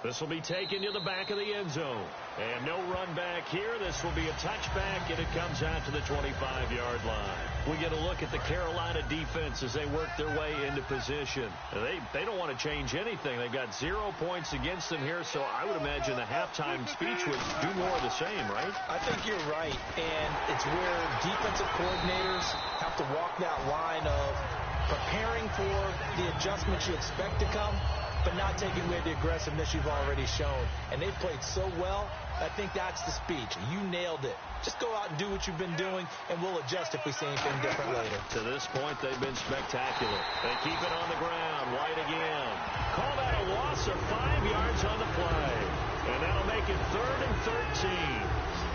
This will be taken to the back of the end zone. And no run back here. This will be a touchback, and it comes out to the 25-yard line. We get a look at the Carolina defense as they work their way into position. They don't want to change anything. They've got 0 points against them here, so I would imagine the halftime speech would do more of the same, right? I think you're right, and it's where defensive coordinators have to walk that line of preparing for the adjustments you expect to come, but not taking away the aggressiveness you've already shown. And they've played so well, I think that's the speech. You nailed it. Just go out and do what you've been doing, and we'll adjust if we see anything different later. To this point, they've been spectacular. They keep it on the ground. White again. Call that a loss of 5 yards on the play. And that'll make it 3rd and 13.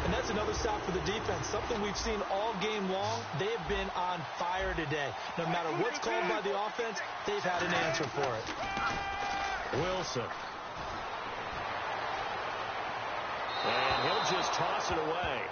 And that's another stop for the defense. Something we've seen all game long. They have been on fire today. No matter what's called by the offense, they've had an answer for it. Wilson. And he'll just toss it away.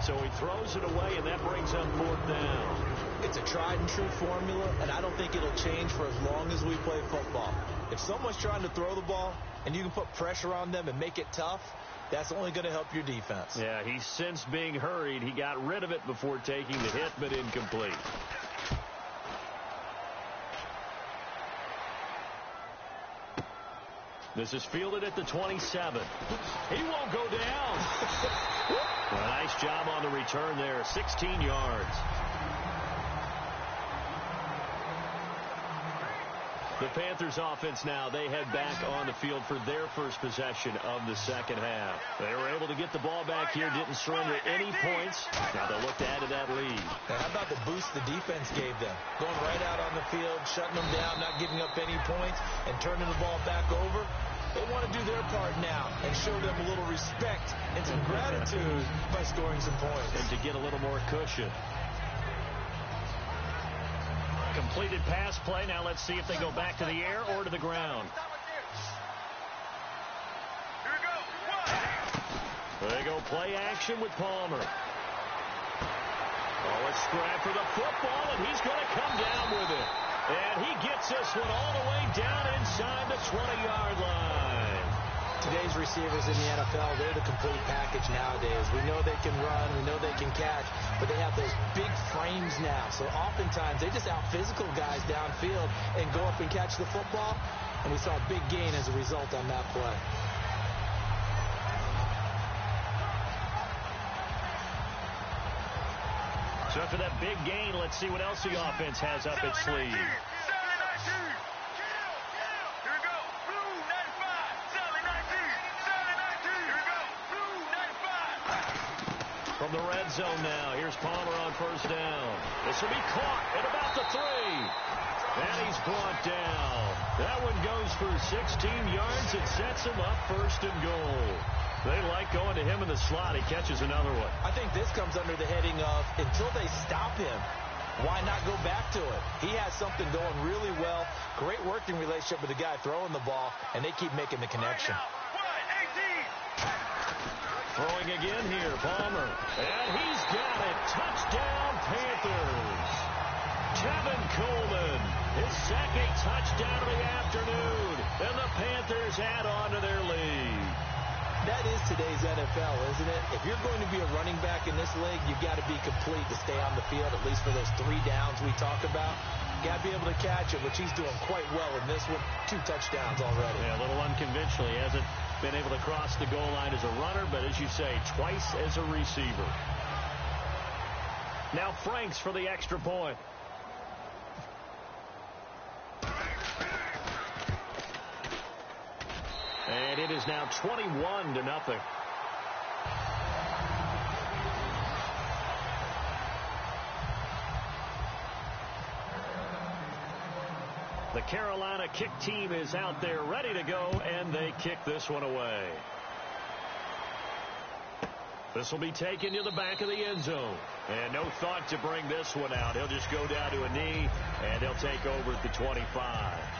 So he throws it away, and that brings up 4th down. It's a tried-and-true formula, and I don't think it'll change for as long as we play football. If someone's trying to throw the ball, and you can put pressure on them and make it tough, that's only going to help your defense. Yeah, he's since being hurried. He got rid of it before taking the hit, but incomplete. This is fielded at the 27. He won't go down. A nice job on the return there. 16 yards. The Panthers offense now, they head back on the field for their first possession of the second half. They were able to get the ball back here, didn't surrender any points. Now they'll look to add to that lead. Now, how about the boost the defense gave them? Going right out on the field, shutting them down, not giving up any points, and turning the ball back over. They want to do their part now and show them a little respect and some gratitude by scoring some points. And to get a little more cushion. Completed pass play. Now let's see if they go back to the air or to the ground. Here we go. They go play action with Palmer. Oh, a scrap for the football, and he's going to come down with it. And he gets this one all the way down inside the 20-yard line. Today's receivers in the NFL, they're the complete package nowadays. We know they can run, we know they can catch, but they have those big frames now. So oftentimes they just out-physical guys downfield and go up and catch the football. And we saw a big gain as a result on that play. So after that big gain, let's see what else the offense has up its sleeve. From the red zone now, here's Palmer on first down. This will be caught at about the 3. And he's brought down. That one goes for 16 yards. It sets him up 1st and goal. They like going to him in the slot. He catches another one. I think this comes under the heading of until they stop him, why not go back to it? He has something going really well. Great working relationship with the guy throwing the ball, and they keep making the connection. Throwing again here, Palmer. And he's got it. Touchdown, Panthers. Kevin Coleman, his 2nd touchdown of the afternoon. And the Panthers add on to their lead. That is today's NFL, isn't it? If you're going to be a running back in this league, you've got to be complete to stay on the field, at least for those 3 downs we talk about. Got to be able to catch it, which he's doing quite well in this one. 2 touchdowns already. Yeah, a little unconventional. He hasn't been able to cross the goal line as a runner, but as you say, twice as a receiver. Now Franks for the extra point. And it is now 21-0. The Carolina kick team is out there ready to go, and they kick this one away. This will be taken to the back of the end zone. And no thought to bring this one out. He'll just go down to a knee, and they'll take over at the 25.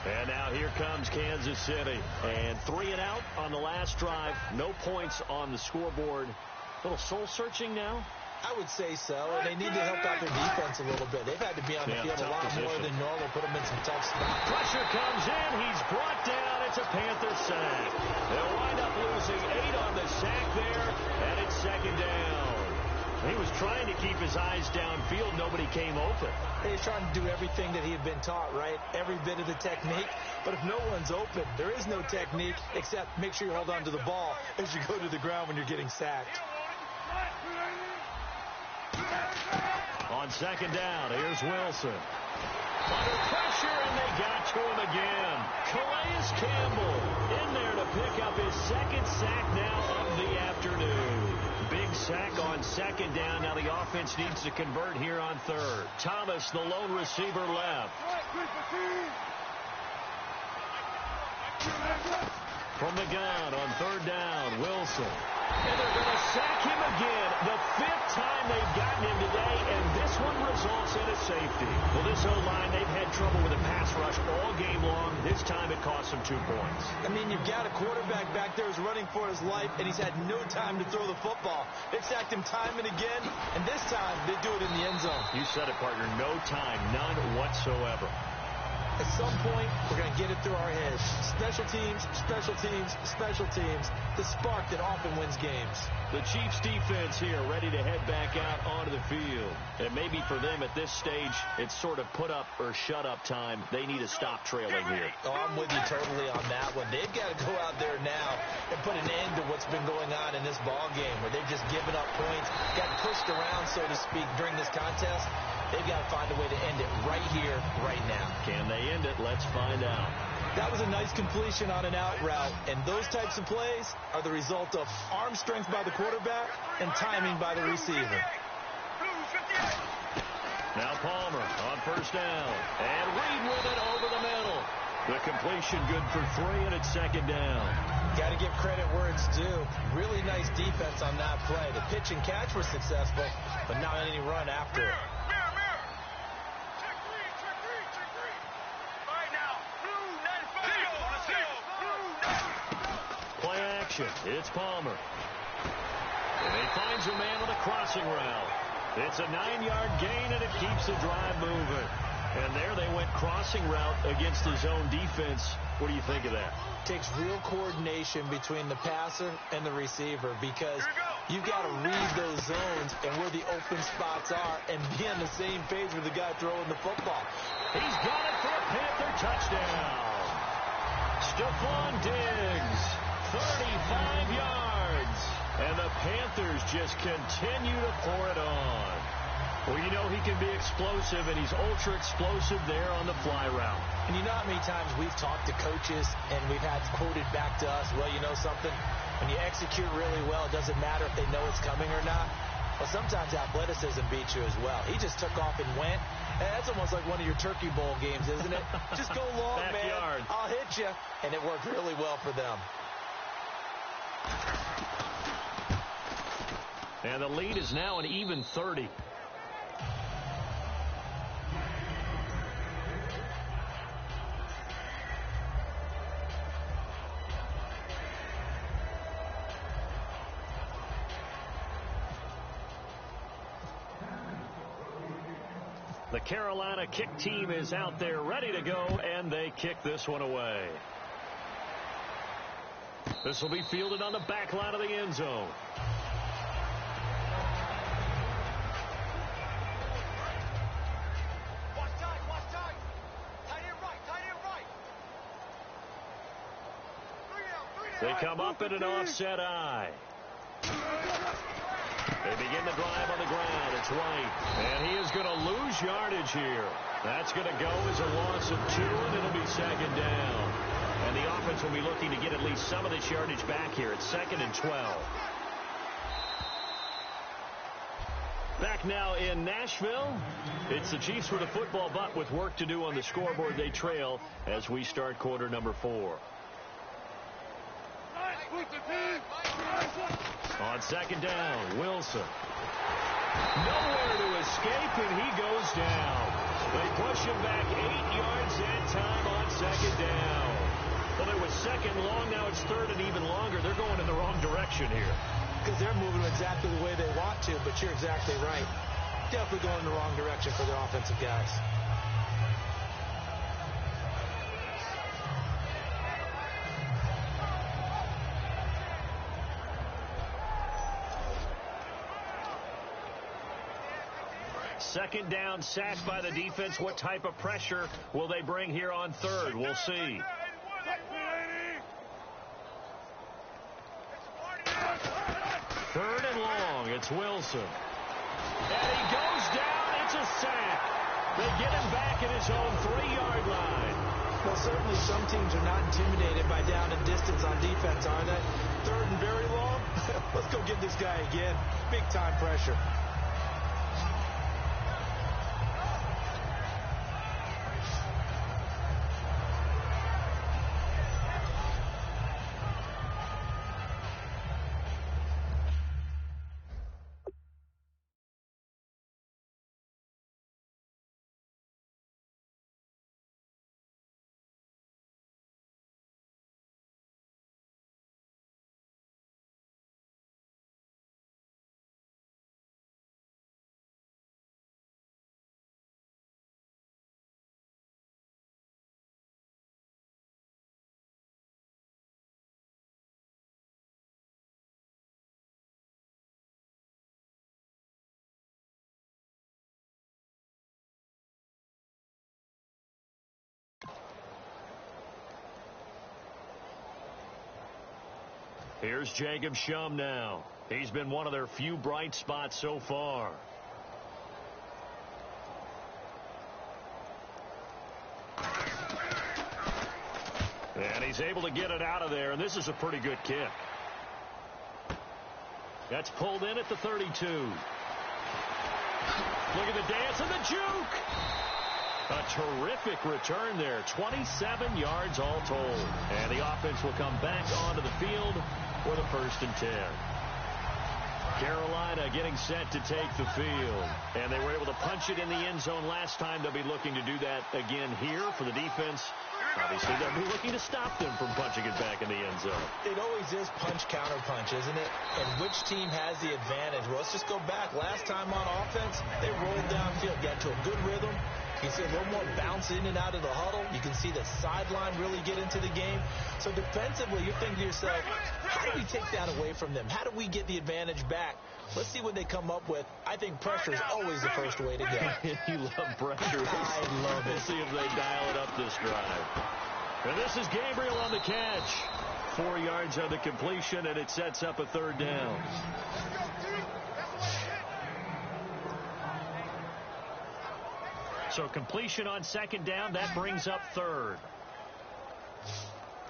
And now here comes Kansas City. And 3 and out on the last drive. No points on the scoreboard. A little soul-searching now. I would say so, and they need to help out their defense a little bit. They've had to be on the field a lot more than normal, put them in some tough spots. Pressure comes in. He's brought down. It's a Panther sack. They'll wind up losing 8 on the sack there, and it's second down. He was trying to keep his eyes downfield. Nobody came open. He's trying to do everything that he had been taught, right? Every bit of the technique. But if no one's open, there is no technique except make sure you hold on to the ball as you go to the ground when you're getting sacked. On second down, here's Wilson. Under pressure, and they got to him again. Calais Campbell in there to pick up his second sack now of the afternoon. Big sack on second down. Now the offense needs to convert here on third. Thomas, the lone receiver, left. From the gun on third down, Wilson. And they're going to sack him again. The 5th time they've gotten him today, and this one results in a safety. Well, this O-line, they've had trouble with a pass rush all game long. This time it cost them 2 points. I mean, you've got a quarterback back there who's running for his life, and he's had no time to throw the football. They've sacked him time and again, and this time they do it in the end zone. You said it, partner. No time, none whatsoever. At some point, we're going to get it through our heads. Special teams, special teams, special teams. The spark that often wins games. The Chiefs defense here ready to head back out onto the field. And maybe for them at this stage, it's sort of put up or shut up time. They need to stop trailing here. Oh, I'm with you totally on that one. They've got to go out there now and put an end to what's been going on in this ball game where they've just given up points, got pushed around, so to speak, during this contest. They've got to find a way to end it right here, right now. Can they end it? Let's find out. That was a nice completion on an out route, and those types of plays are the result of arm strength by the quarterback and timing by the receiver. Now Palmer on first down, and Reed with it over the middle. The completion good for 3, and it's second down. Got to give credit where it's due. Really nice defense on that play. The pitch and catch were successful, but not any run after it. It's Palmer. And he finds a man on a crossing route. It's a 9-yard gain, and it keeps the drive moving. And there they went crossing route against his own defense. What do you think of that? Takes real coordination between the passer and the receiver because you've got to read those zones and where the open spots are and be on the same page with the guy throwing the football. He's got it for a Panther touchdown. Stephon Diggs. 35 yards. And the Panthers just continue to pour it on. Well, you know he can be explosive, and he's ultra-explosive there on the fly route. And you know how many times we've talked to coaches, and we've had quoted back to us, well, you know something? When you execute really well, it doesn't matter if they know it's coming or not. Well, sometimes athleticism beats you as well. He just took off and went. And that's almost like one of your Turkey Bowl games, isn't it? Just go long, man. I'll hit you. And it worked really well for them. And the lead is now an even 30. The Carolina kick team is out there ready to go, and they kick this one away. This will be fielded on the back line of the end zone. They come up in an offset eye. They begin the drive on the ground. It's White. And he is going to lose yardage here. That's going to go as a loss of 2, and it'll be second down. And the offensive will be looking to get at least some of this yardage back here. It's 2nd and 12. Back now in Nashville. It's the Chiefs with a football, but with work to do on the scoreboard. They trail as we start quarter number 4. On 2nd down, Wilson. Nowhere to escape, and he goes down. They push him back 8 yards that time on 2nd down. Well, it was 2nd long. Now it's 3rd and even longer. They're going in the wrong direction here. Because they're moving exactly the way they want to, but you're exactly right. Definitely going in the wrong direction for their offensive guys. Second down, sacked by the defense. What type of pressure will they bring here on 3rd? We'll see. 3rd and long. It's Wilson. And he goes down. It's a sack. They get him back at his own 3-yard line. Well, certainly some teams are not intimidated by down and distance on defense, are they? 3rd and very long? Let's go get this guy again. Big-time pressure. Here's Jacob Shum now. He's been one of their few bright spots so far. And he's able to get it out of there, and this is a pretty good kick. That's pulled in at the 32. Look at the dance and the juke. A terrific return there. 27 yards all told. And the offense will come back onto the field for the 1st and 10. Carolina getting set to take the field. And they were able to punch it in the end zone last time. They'll be looking to do that again here for the defense. Obviously, they'll be looking to stop them from punching it back in the end zone. It always is punch-counter-punch, isn't it? And which team has the advantage? Well, let's just go back. Last time on offense, they rolled downfield, got to a good rhythm. You see a little more bounce in and out of the huddle. You can see the sideline really get into the game. So defensively, you're thinking to yourself, how do we take that away from them? How do we get the advantage back? Let's see what they come up with. I think pressure is always the first way to go. You love pressure. I love it. Let's see if they dial it up this drive. And this is Gabriel on the catch. 4 yards on the completion, and it sets up a 3rd down. So completion on 2nd down, that brings up 3rd.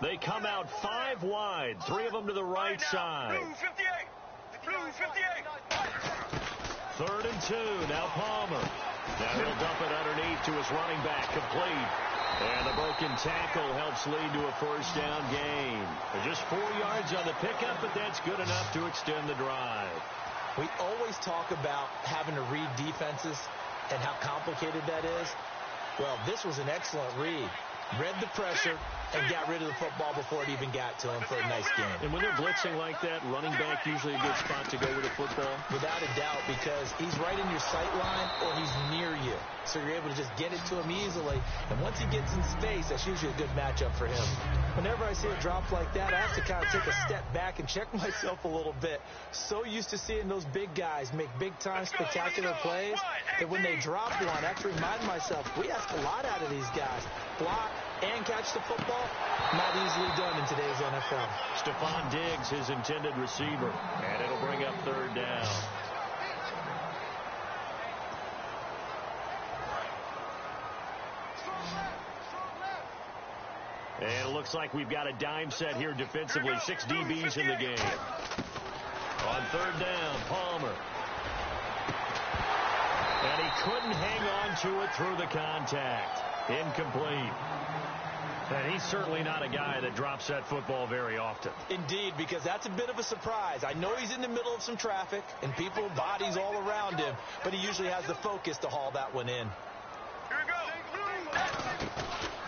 They come out 5 wide, 3 of them to the right side. Blue 58. Blue 58. 3rd and 2, now Palmer. Now he'll dump it underneath to his running back, complete. And the broken tackle helps lead to a 1st down gain. Just 4 yards on the pickup, but that's good enough to extend the drive. We always talk about having to read defenses and how complicated that is. Well, this was an excellent read. Read the pressure and got rid of the football before it even got to him for a nice game. And when they're blitzing like that, running back usually a good spot to go with a football? Without a doubt, because he's right in your sight line or he's near you. So you're able to just get it to him easily. And once he gets in space, that's usually a good matchup for him. Whenever I see a drop like that, I have to kind of take a step back and check myself a little bit. So used to seeing those big guys make big-time spectacular plays that when they drop one, I have to remind myself, we ask a lot out of these guys. Block and catch the football, not easily done in today's NFL. Stephon Diggs, his intended receiver, and it'll bring up 3rd down. And it looks looks like we've got a dime set here defensively. 6 DBs in the game. On third down, Palmer. And he couldn't hang on to it through the contact. Incomplete. And he's certainly not a guy that drops that football very often. Indeed, because that's a bit of a surprise. I know he's in the middle of some traffic and people, bodies all around him, but he usually has the focus to haul that one in. Here we go.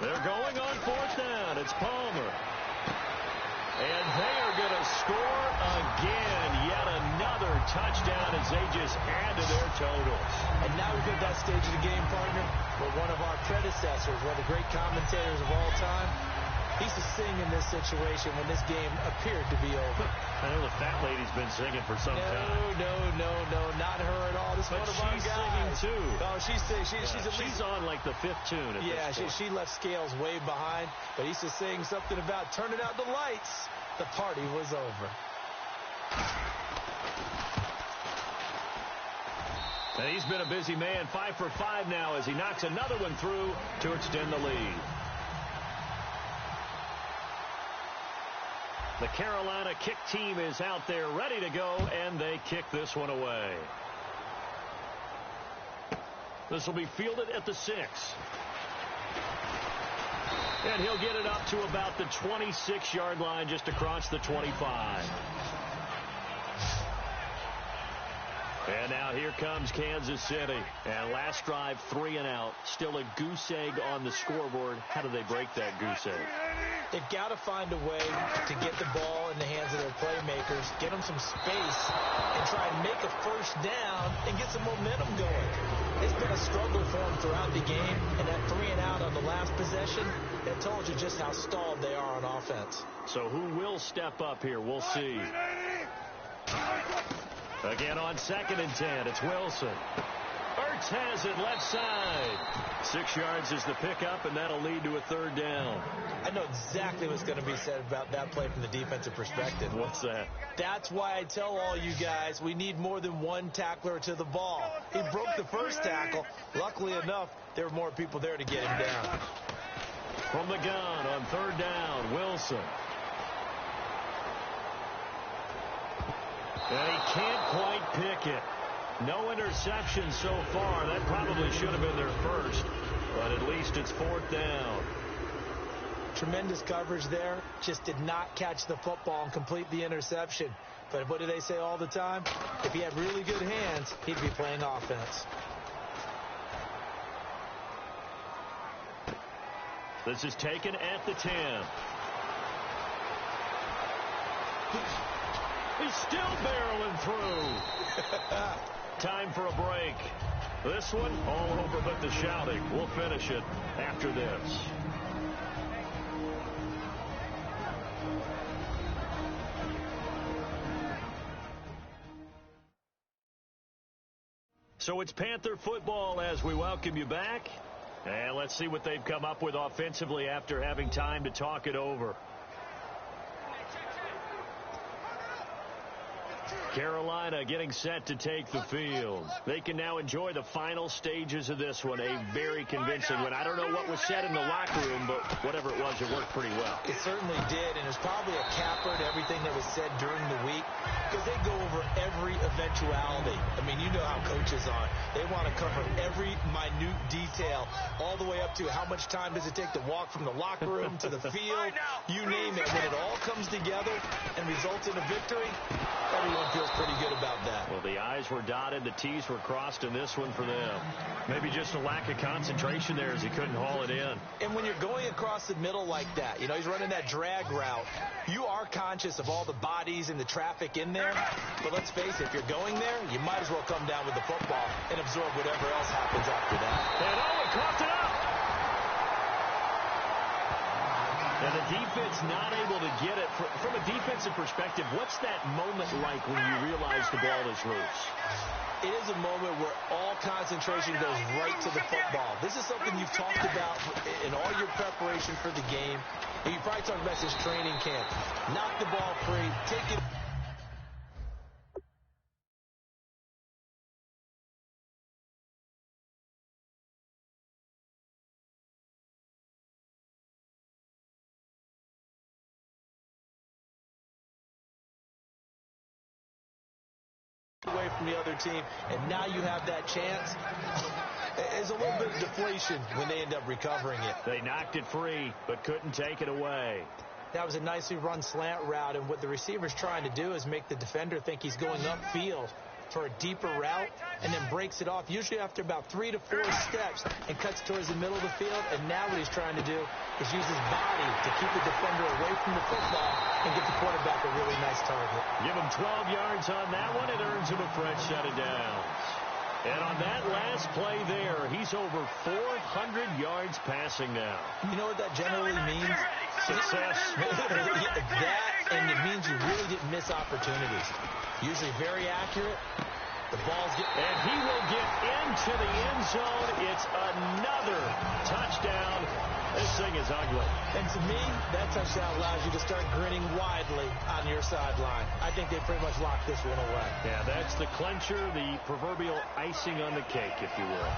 They're going on fourth down. It's Palmer. And they are going to score again. Yet another touchdown as they just add to their totals. And now we're at that stage of the game, partner, where one of our predecessors, one of the great commentators of all time, he used to sing in this situation when this game appeared to be over. I know the fat lady's been singing for some time. No, not her at all. This is one of our guys. Singing too. Oh, she's at least she's on like the 5th tune at this point. She left Scales way behind, but he used to sing something about turning out the lights. The party was over. And he's been a busy man. 5 for 5 now as he knocks another one through to extend the lead. The Carolina kick team is out there ready to go, and they kick this one away. This will be fielded at the 6. And he'll get it up to about the 26-yard line, just across the 25. And now here comes Kansas City. And last drive, 3 and out. Still a goose egg on the scoreboard. How do they break that goose egg? They've got to find a way to get the ball in the hands of their playmakers, get them some space, and try and make a first down and get some momentum going. It's been a struggle for them throughout the game, and that 3 and out on the last possession, that told you just how stalled they are on offense. So who will step up here? We'll see. Again on 2nd and 10, it's Wilson. Ertz has it left side. 6 yards is the pickup, and that'll lead to a 3rd down. I know exactly what's going to be said about that play from the defensive perspective. What's that? That's why I tell all you guys we need more than one tackler to the ball. He broke the first tackle. Luckily enough, there were more people there to get him down. From the gun on 3rd down, Wilson. And he can't quite pick it. No interception so far. That probably should have been their first, but at least it's 4th down. Tremendous coverage there. Just did not catch the football and complete the interception. But what do they say all the time? If he had really good hands, he'd be playing offense. This is taken at the 10. He's still barreling through. Time for a break. This one, all over but the shouting. We'll finish it after this. So it's Panther football as we welcome you back. And let's see what they've come up with offensively after having time to talk it over. Carolina getting set to take the field. They can now enjoy the final stages of this one. A very convincing one. I don't know what was said in the locker room, but whatever it was, it worked pretty well. It certainly did, and it's probably a capper to everything that was said during the week because they go over every eventuality. I mean, you know how coaches are. They want to cover every minute detail all the way up to how much time does it take to walk from the locker room to the field. You name it. When it all comes together and results in a victory, everyone feels pretty good about that. Well, the I's were dotted, the T's were crossed in this one for them. Maybe just a lack of concentration there as he couldn't haul it in. And when you're going across the middle like that, you know, he's running that drag route, you are conscious of all the bodies and the traffic in there. But let's face it, if you're going there, you might as well come down with the football and absorb whatever else happens after that. And he coughed it up. And the defense not able to get it. From a defensive perspective, what's that moment like when you realize the ball is loose? It is a moment where all concentration goes right to the football. This is something you've talked about in all your preparation for the game. And you probably talked about this training camp. Knock the ball free, take it. away from the other team, and now you have that chance. There's a little bit of deflation when they end up recovering it. They knocked it free, but couldn't take it away. That was a nicely run slant route, and what the receiver's trying to do is make the defender think he's going upfield for a deeper route, and then breaks it off, usually after about 3 to 4 steps, and cuts towards the middle of the field. And now what he's trying to do is use his body to keep the defender away from the football and get the quarterback a really nice target. Give him 12 yards on that one. It earns him a fresh set of downs. And on that last play there, he's over 400 yards passing now. You know what that generally means? Success. That, and it means you really didn't miss opportunities. Usually very accurate. The ball's and he will get into the end zone. It's another touchdown. This thing is ugly. And to me, that touchdown allows you to start grinning widely on your sideline. I think they pretty much locked this one away. Yeah, that's the clincher, the proverbial icing on the cake, if you will.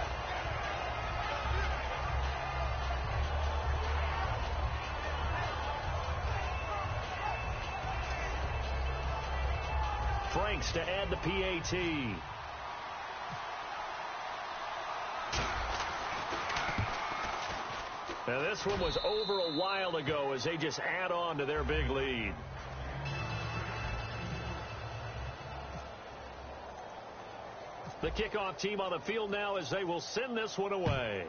Franks to add the PAT. Now this one was over a while ago as they just add on to their big lead. The kickoff team on the field now as they will send this one away.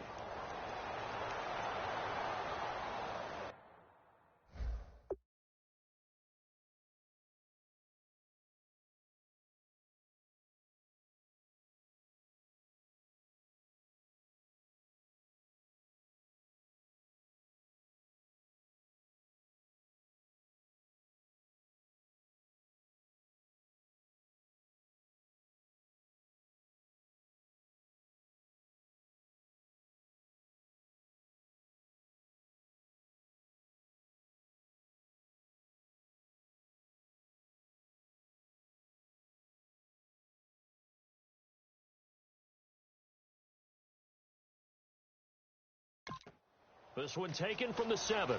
This one taken from the 7.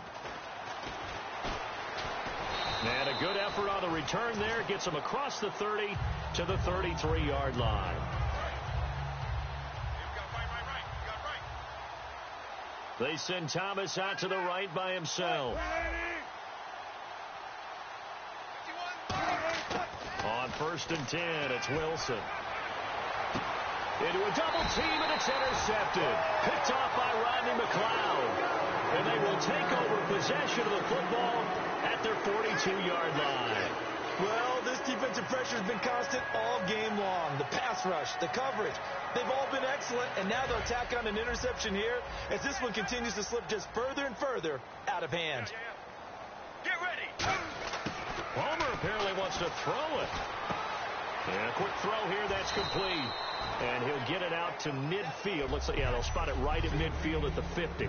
And a good effort on the return there. Gets him across the 30 to the 33-yard line. They send Thomas out to the right by himself. On 1st and 10, it's Wilson. Into a double team, and it's intercepted. Picked off by Rodney McLeod. And they will take over possession of the football at their 42-yard line. Well, this defensive pressure has been constant all game long. The pass rush, the coverage, they've all been excellent, and now they'll tack on an interception here as this one continues to slip just further and further out of hand. Get ready. Homer apparently wants to throw it. And a quick throw here, that's complete. And he'll get it out to midfield. Looks like, yeah, they'll spot it right at midfield at the 50.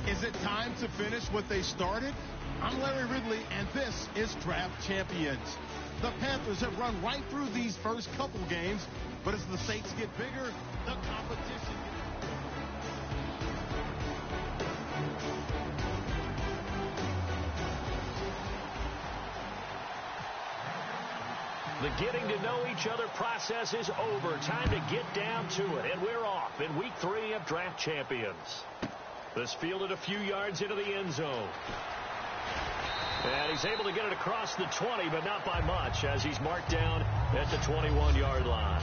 Is it time to finish what they started? I'm Larry Ridley, and this is Draft Champions. The Panthers have run right through these first couple games, but as the stakes get bigger, the competition... The getting to know each other process is over. Time to get down to it. And we're off in week 3 of Draft Champions. This fielded a few yards into the end zone. And he's able to get it across the 20, but not by much, as he's marked down at the 21-yard line.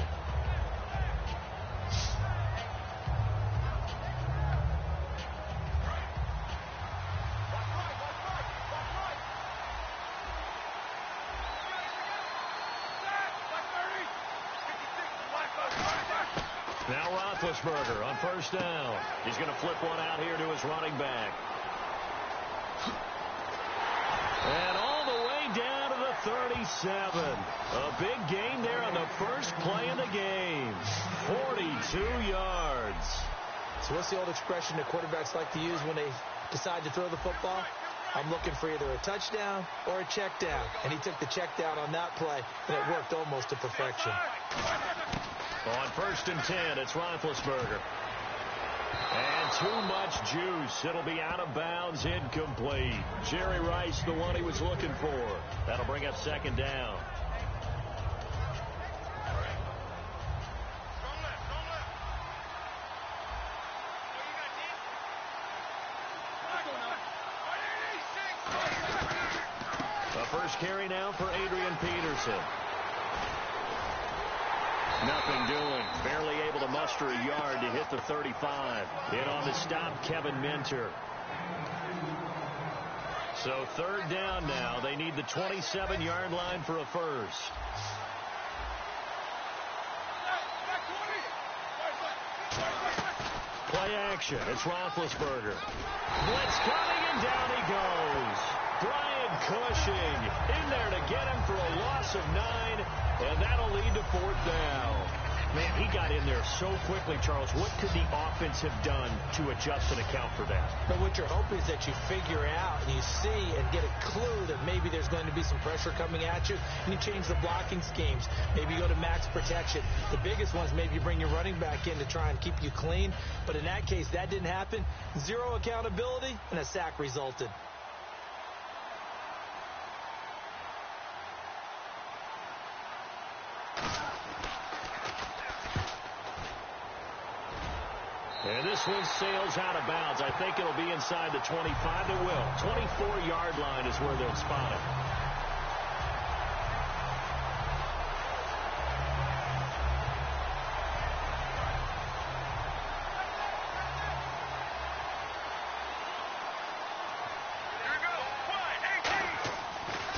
Now Roethlisberger on first down. He's going to flip one out here to his running back. And all the way down to the 37. A big gain there on the first play of the game. 42 yards. So what's the old expression that quarterbacks like to use when they decide to throw the football? I'm looking for either a touchdown or a check down. And he took the check down on that play, and it worked almost to perfection. On first and 10, it's Roethlisberger. And too much juice. It'll be out of bounds, incomplete. Jerry Rice, the one he was looking for. That'll bring up second down. The first carry now for Adrian Peterson. Nothing doing. Barely able to muster a yard to hit the 35. In on the stop, Kevin Minter. So third down now. They need the 27-yard line for a first. Play action. It's Roethlisberger. Blitz coming, and down he goes. Brian Cushing in there to get him for a loss of 9, and that'll lead to fourth down. Man, he got in there so quickly, Charles. What could the offense have done to adjust and account for that? But what you're hoping is that you figure out and you see and get a clue that maybe there's going to be some pressure coming at you, and you change the blocking schemes. Maybe you go to max protection. The biggest one is maybe you bring your running back in to try and keep you clean. But in that case, that didn't happen. Zero accountability, and a sack resulted. And this one sails out of bounds. I think it'll be inside the 25. It will. 24-yard line is where they'll spot it.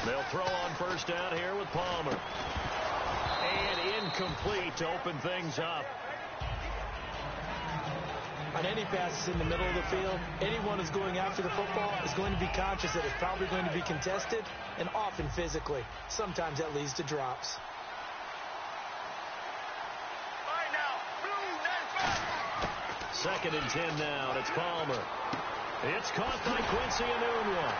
They'll throw on first down here with Palmer. And incomplete to open things up. On any passes in the middle of the field, anyone who's going after the football is going to be conscious that it's probably going to be contested, and often physically. Sometimes that leads to drops. Second and 10 now, and it's Palmer. It's caught by Quincy Enunwa.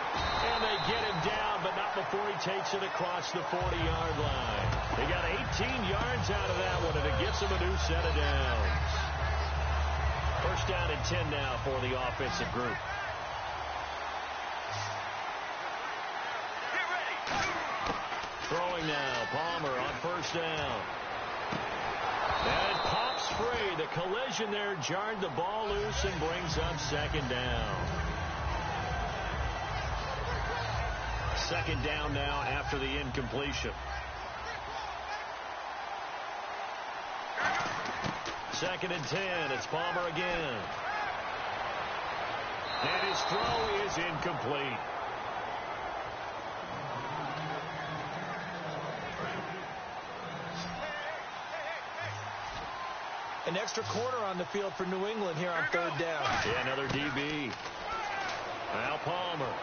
And they get him down, but not before he takes it across the 40-yard line. They got 18 yards out of that one, and it gets him a new set of downs. First down and 10 now for the offensive group. Throwing now, Palmer on first down. And it pops free. The collision there jarred the ball loose and brings up second down. Second down now after the incompletion. Second and 10. It's Palmer again. And his throw is incomplete. An extra corner on the field for New England here on third down. Yeah, another DB. Now Palmer.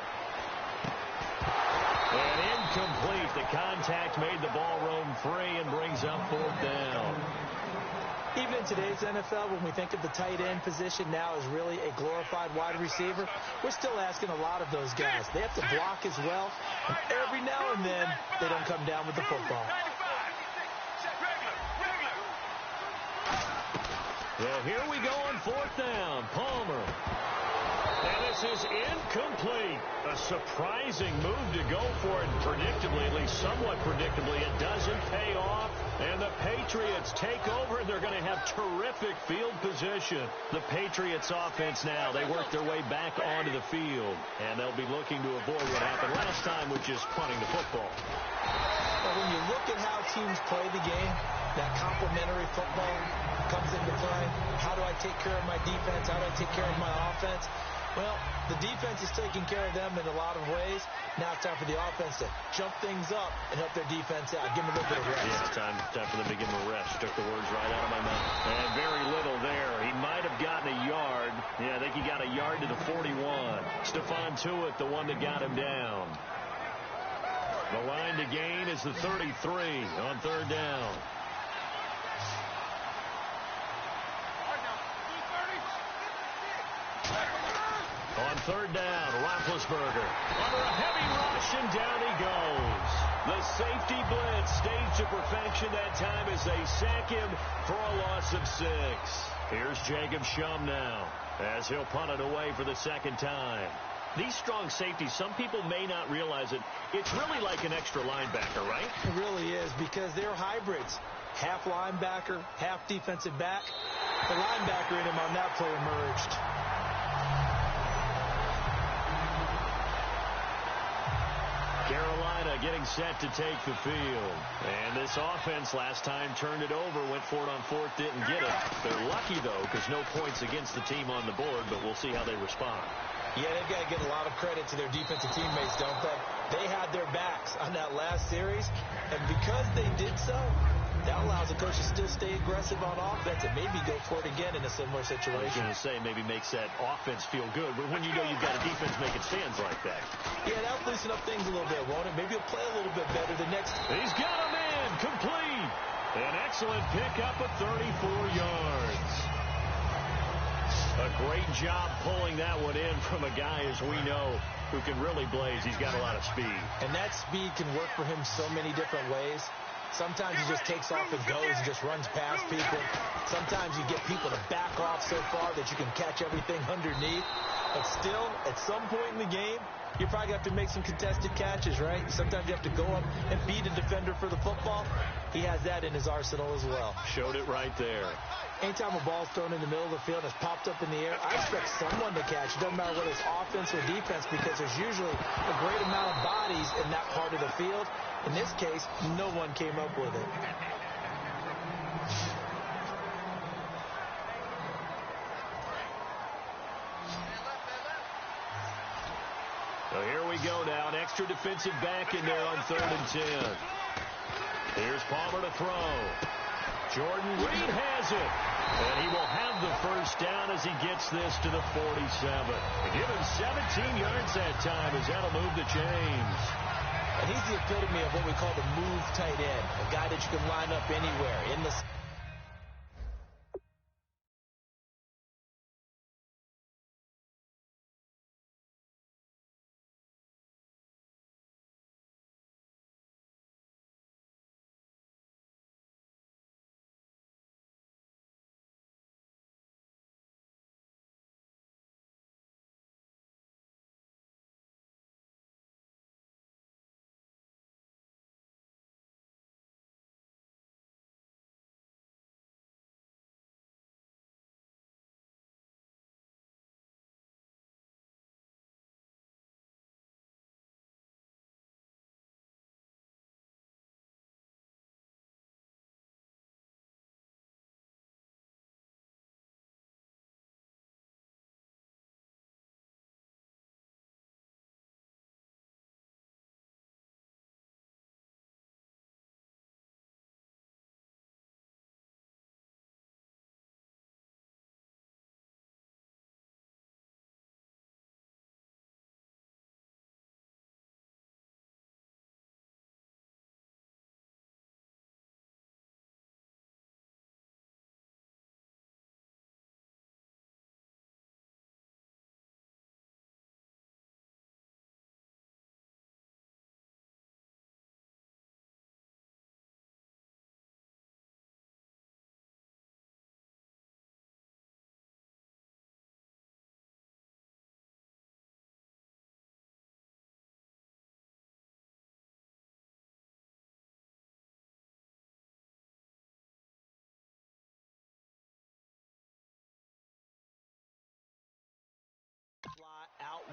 And incomplete. The contact made the ball roam free and brings up fourth down. Even in today's NFL, when we think of the tight end position now as really a glorified wide receiver, we're still asking a lot of those guys. They have to block as well, and every now and then they don't come down with the football. Well, here we go on fourth down. Palmer. And this is incomplete. A surprising move to go for it predictably, at least somewhat predictably. It doesn't pay off. And the Patriots take over. They're going to have terrific field position. The Patriots offense now, they work their way back onto the field. And they'll be looking to avoid what happened last time, which is punting the football. But when you look at how teams play the game, that complementary football comes into play. How do I take care of my defense? How do I take care of my offense? Well, the defense is taking care of them in a lot of ways. Now it's time for the offense to jump things up and help their defense out. Give them a little bit of rest. Yeah, time for them to give them a rest. Took the words right out of my mouth. And very little there. He might have gotten a yard. Yeah, I think he got a yard to the 41. Stephon Tuitt, the one that got him down. The line to gain is the 33 on third down. On third down, Roethlisberger under a heavy rush, and down he goes. The safety blitz staged to perfection that time as they sack him for a loss of 6. Here's Jacob Shum now as he'll punt it away for the second time. These strong safeties, some people may not realize it. It's really like an extra linebacker, right? It really is, because they're hybrids. Half linebacker, half defensive back. The linebacker in him on that play emerged. Carolina getting set to take the field. And this offense last time turned it over, went for it on fourth, didn't get it. They're lucky, though, because no points against the team on the board, but we'll see how they respond. Yeah, they've got to give a lot of credit to their defensive teammates, don't they? They had their backs on that last series, and because they did so, that allows the coach to still stay aggressive on offense and maybe go for it again in a similar situation. I was going to say maybe makes that offense feel good, but when you know you've got a defense making stands like that. Yeah, that'll loosen up things a little bit, won't it? Maybe he'll play a little bit better the next. He's got a man complete. An excellent pickup of 34 yards. A great job pulling that one in from a guy, as we know, who can really blaze. He's got a lot of speed. And that speed can work for him so many different ways. Sometimes he just takes off and goes and just runs past people. Sometimes you get people to back off so far that you can catch everything underneath. But still, at some point in the game, you probably have to make some contested catches, right? Sometimes you have to go up and beat a defender for the football. He has that in his arsenal as well. Showed it right there. Anytime a ball's thrown in the middle of the field and it's popped up in the air, I expect someone to catch. It doesn't matter whether it's offense or defense, because there's usually a great amount of bodies in that part of the field. In this case, no one came up with it. So here we go now. An extra defensive back in there on 3rd and 10. Here's Palmer to throw. Jordan Reed has it. And he will have the first down as he gets this to the 47. Give him 17 yards that time as that'll move the chains. And he's the epitome of what we call the move tight end, a guy that you can line up anywhere in the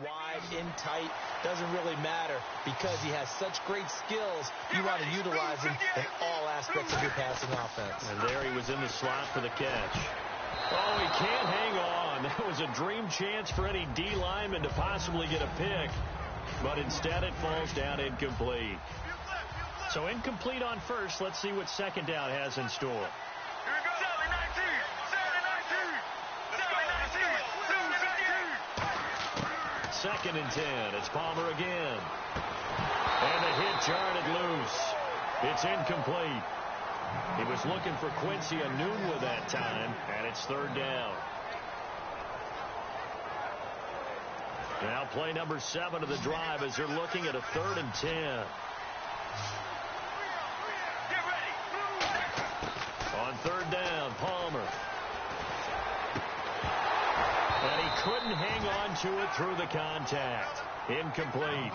wide, in tight, doesn't really matter because he has such great skills. You want to utilize him in all aspects of your passing offense. And there he was in the slot for the catch. Oh, he can't hang on. That was a dream chance for any D lineman to possibly get a pick. But instead it falls down incomplete. So incomplete on first. Let's see what second down has in store. Here we go. 2nd and 10. It's Palmer again. And the hit jarred it loose. It's incomplete. He was looking for Quincy Anunwa that time, and it's 3rd down. Now play number 7 of the drive as they're looking at a 3rd and 10. On 3rd down, Palmer. And he couldn't hang on to it through the contact. Incomplete.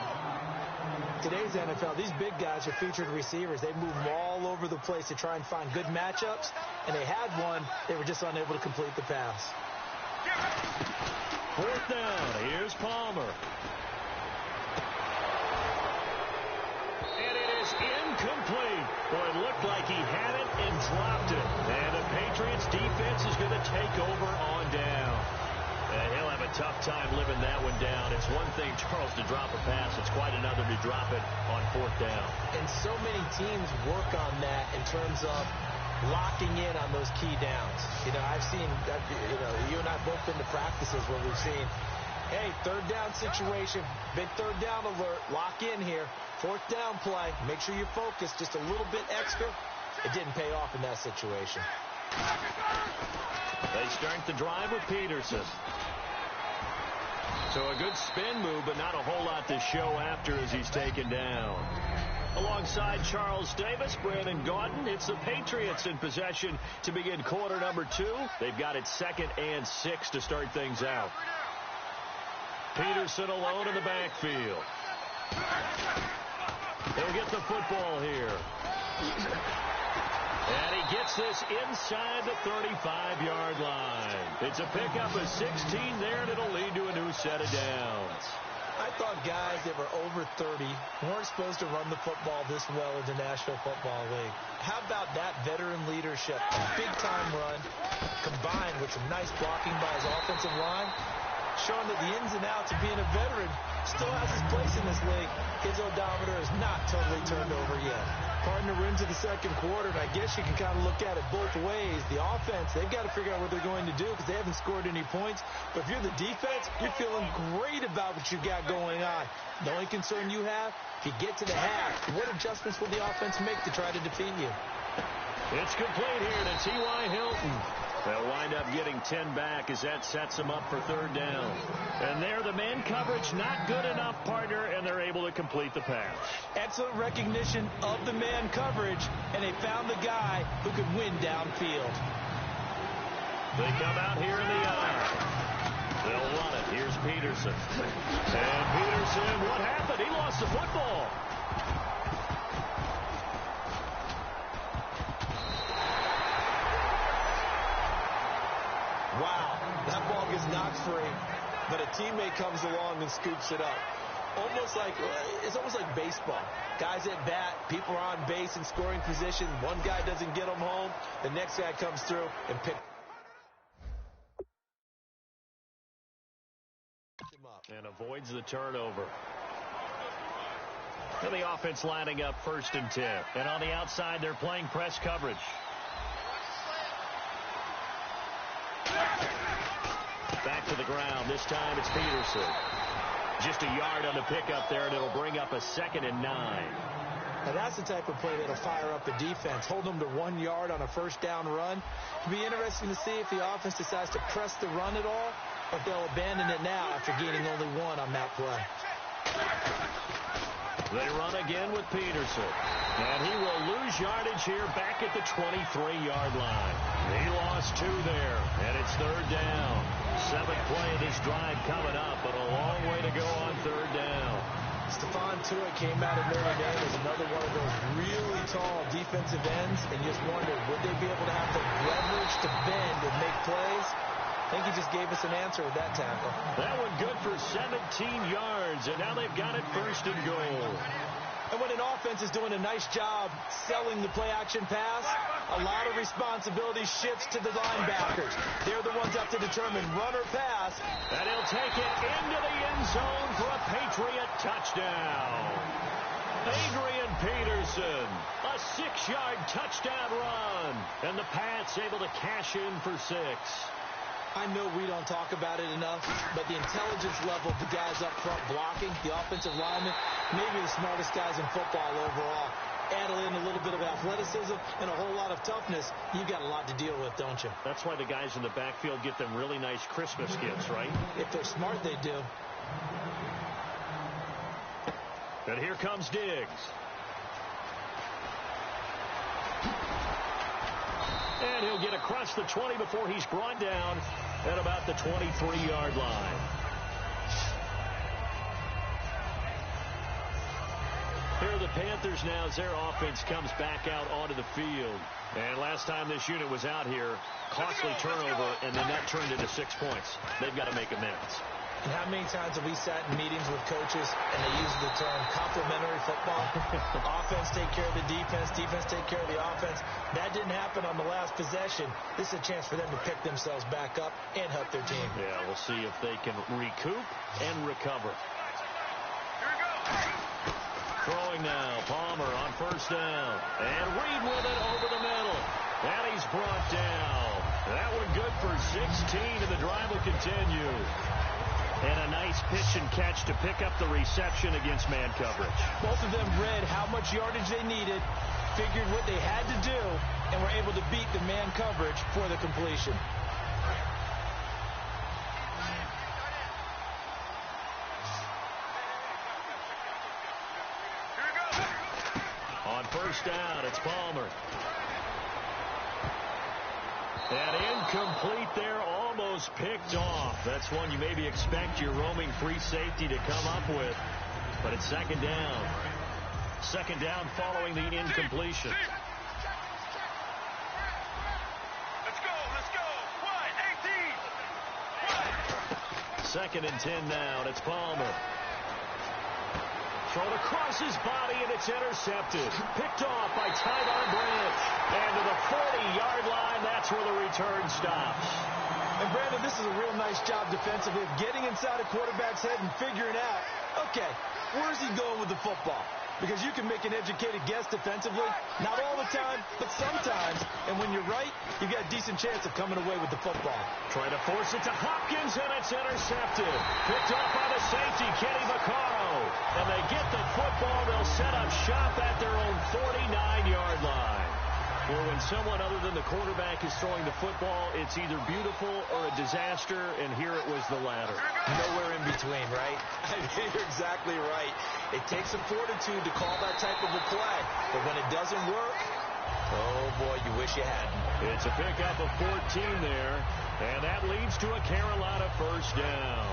Today's NFL, these big guys are featured receivers. They move them all over the place to try and find good matchups, and they had one. They were just unable to complete the pass. 4th down. Here's Palmer. And it is incomplete. Boy, it looked like he had it and dropped it. And the Patriots defense is going to take over on down. And he'll have a tough time living that one down. It's one thing, Charles, to drop a pass. It's quite another to drop it on 4th down. And so many teams work on that in terms of locking in on those key downs. You know, I've seen, you and I both been to practices where we've seen, hey, 3rd down situation, big 3rd down alert, lock in here. 4th down play, make sure you focus just a little bit extra. It didn't pay off in that situation. They start the drive with Peterson. So a good spin move, but not a whole lot to show after as he's taken down. Alongside Charles Davis, Brandon Gaudin, it's the Patriots in possession to begin quarter number 2. They've got it 2nd and 6 to start things out. Peterson alone in the backfield. He'll get the football here. And he gets this inside the 35-yard line. It's a pickup of 16 there, and it'll lead to a new set of downs. I thought guys that were over 30 weren't supposed to run the football this well in the National Football League. How about that veteran leadership? A big-time run combined with some nice blocking by his offensive line, showing that the ins and outs of being a veteran still has his place in this league. His odometer is not totally turned over yet. Partner, we're into the 2nd quarter, and I guess you can kind of look at it both ways. The offense, they've got to figure out what they're going to do because they haven't scored any points. But if you're the defense, you're feeling great about what you got going on. The only concern you have, if you get to the half, what adjustments will the offense make to try to defeat you? It's complete here to T.Y. Hilton. They'll wind up getting 10 back as that sets them up for 3rd down. And there, the man coverage not good enough, partner, and they're able to complete the pass. Excellent recognition of the man coverage, and they found the guy who could win downfield. They come out here in the eye. They'll run it. Here's Peterson. And Peterson, what happened? He lost the football. Wow, that ball gets knocked free, but a teammate comes along and scoops it up. It's almost like baseball. Guys at bat, people are on base in scoring position. One guy doesn't get them home. The next guy comes through and picks him up. And avoids the turnover. And the offense lining up 1st and 10. And on the outside, they're playing press coverage. Back to the ground. This time it's Peterson. Just a yard on the pickup there, and it'll bring up a 2nd and 9. Now that's the type of play that'll fire up the defense. Hold them to 1 yard on a 1st down run. It'll be interesting to see if the offense decides to press the run at all, or if they'll abandon it now after gaining only 1 on that play. They run again with Peterson. And he will lose yardage here back at the 23-yard line. He lost 2 there, and it's 3rd down. 7th play of this drive coming up, but a long way to go on 3rd down. Stephon Tuitt came out of Notre Dame as another one of those really tall defensive ends, and you just wondered, would they be able to have the leverage to bend and make plays? I think he just gave us an answer with that tackle. That one good for 17 yards, and now they've got it first and goal. And when an offense is doing a nice job selling the play-action pass, a lot of responsibility shifts to the linebackers. They're the ones that have to determine run or pass. And he'll take it into the end zone for a Patriot touchdown. Adrian Peterson, a 6-yard touchdown run. And the Pats able to cash in for 6. I know we don't talk about it enough, but the intelligence level of the guys up front blocking, the offensive linemen, maybe the smartest guys in football overall. Add in a little bit of athleticism and a whole lot of toughness, you've got a lot to deal with, don't you? That's why the guys in the backfield get them really nice Christmas gifts, right? If they're smart, they do. And here comes Diggs. And he'll get across the 20 before he's brought down at about the 23-yard line. Here are the Panthers now as their offense comes back out onto the field. And last time this unit was out here, costly turnover, and then that turned into 6 points. They've got to make amends. And how many times have we sat in meetings with coaches and they use the term complementary football? Offense take care of the defense, defense take care of the offense. That didn't happen on the last possession. This is a chance for them to pick themselves back up and help their team. Yeah, we'll see if they can recoup and recover. Throwing now, Palmer on first down. And Reed with it over the middle. And he's brought down. That one good for 16, and the drive will continue. And a nice pitch and catch to pick up the reception against man coverage. Both of them read how much yardage they needed, figured what they had to do, and were able to beat the man coverage for the completion. On first down, it's Palmer. And incomplete there, almost picked off. That's one you maybe expect your roaming free safety to come up with. But it's second down. Second down following the incompletion. Let's go. Wide, 18. Second and 10 now, and it's Palmer. Thrown across his body, and it's intercepted. Picked off by Tyvon Branch. And to the 40-yard line, that's where the return stops. And, Brandon, this is a real nice job defensively of getting inside a quarterback's head and figuring out, okay, where's he going with the football? Because you can make an educated guess defensively. Not all the time, but sometimes. And when you're right, you've got a decent chance of coming away with the football. Trying to force it to Hopkins, and it's intercepted. Picked off by the safety, Kenny Vaccaro. And they get the football. They'll set up shop at their own 49-yard line. Where when someone other than the quarterback is throwing the football, it's either beautiful or a disaster, and here it was the latter. Nowhere in between, right? I mean, you're exactly right. It takes some fortitude to call that type of a play, but when it doesn't work, oh boy, you wish you hadn't. It's a pickup of 14 there, and that leads to a Carolina first down.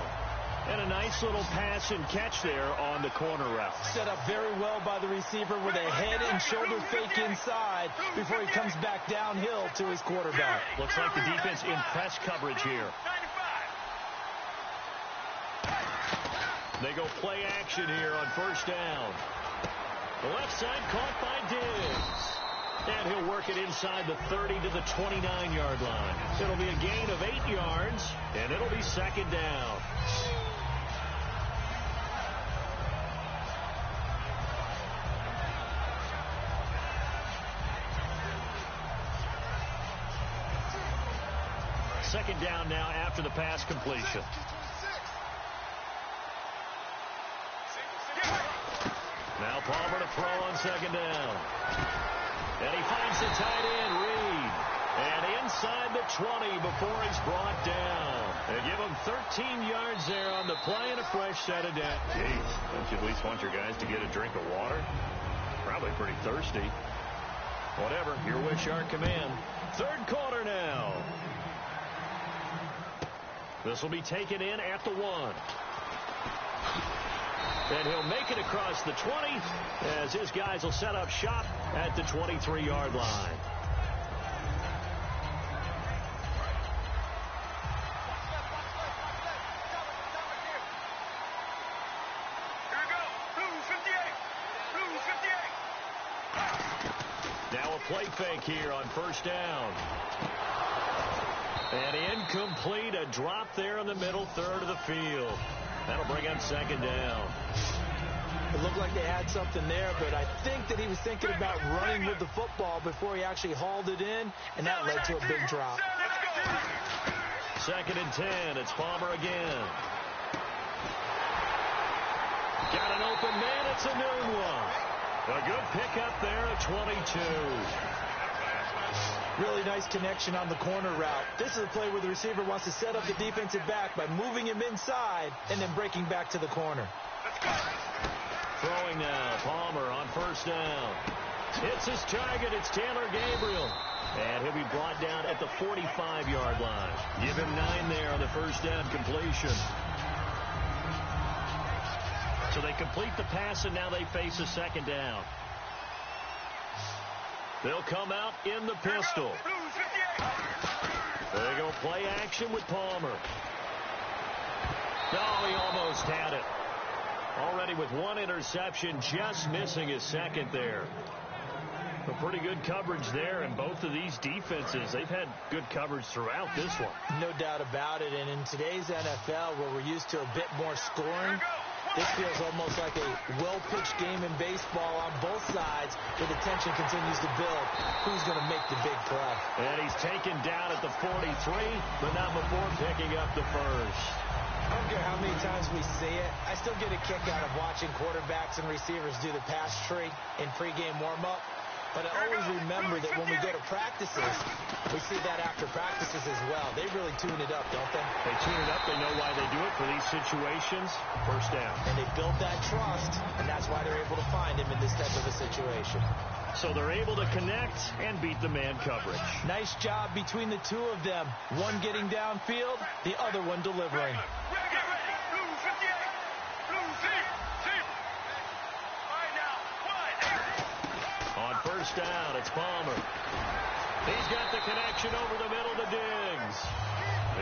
And a nice little pass and catch there on the corner route. Set up very well by the receiver with a head and shoulder fake inside before he comes back downhill to his quarterback. Looks like the defense in press coverage here. They go play action here on first down. The left side caught by Diggs. And he'll work it inside the 30 to the 29-yard line. It'll be a gain of 8 yards, and it'll be second down. Second down now after the pass completion. Now Palmer to throw on second down. And he finds the tight end, Reed. And inside the 20 before he's brought down. They give him 13 yards there on the play and a fresh set of down. Jeez, don't you at least want your guys to get a drink of water? Probably pretty thirsty. Whatever, your wish, our command. Third quarter now. This will be taken in at the 1. And he'll make it across the 20 as his guys will set up shop at the 23-yard line. play fake here on first down. And incomplete, a drop there in the middle third of the field. That'll bring up second down. It looked like they had something there, but I think that he was thinking about running with the football before he actually hauled it in, and that led to a big drop. Second and 10. It's Palmer again. Got an open man. It's a noon one. A good pickup there at 22. Really nice connection on the corner route. This is a play where the receiver wants to set up the defensive back by moving him inside and then breaking back to the corner. Throwing now. Palmer on first down. Hits his target. It's Taylor Gabriel. And he'll be brought down at the 45-yard line. Give him 9 there on the first down completion. So they complete the pass, and now they face a second down. They'll come out in the pistol. There they go, play action with Palmer. Oh, he almost had it. Already with one interception, just missing his second there. A pretty good coverage there, and both of these defenses, they've had good coverage throughout this one. No doubt about it, and in today's NFL, where we're used to a bit more scoring, this feels almost like a well-pitched game in baseball on both sides, where the tension continues to build. Who's going to make the big play? And he's taken down at the 43, but not before picking up the first. I don't care how many times we see it. I still get a kick out of watching quarterbacks and receivers do the pass tree in pregame warm-up. But I always remember that when we go to practices, we see that after practices as well. They really tune it up, don't they? They tune it up. They know why they do it for these situations. First down. And they build that trust, and that's why they're able to find him in this type of a situation. So they're able to connect and beat the man coverage. Nice job between the two of them. One getting downfield, the other one delivering. On first down, it's Palmer. He's got the connection over the middle to Diggs.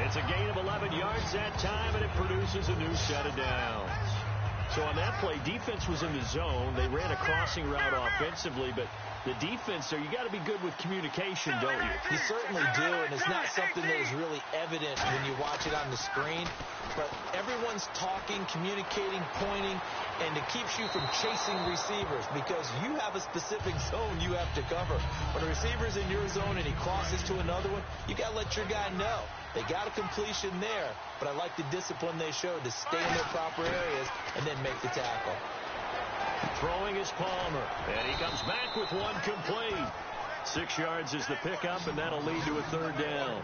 It's a gain of 11 yards that time, and it produces a new set of downs. So on that play, defense was in the zone. They ran a crossing route offensively, but the defense there, you got to be good with communication, don't you? You certainly do, and it's not something that is really evident when you watch it on the screen. But everyone's talking, communicating, pointing, and it keeps you from chasing receivers because you have a specific zone you have to cover. When a receiver's in your zone and he crosses to another one, you got to let your guy know. They got a completion there, but I like the discipline they showed to stay in their proper areas and then make the tackle. Throwing is Palmer, and he comes back with one complete. 6 yards is the pickup, and that'll lead to a third down.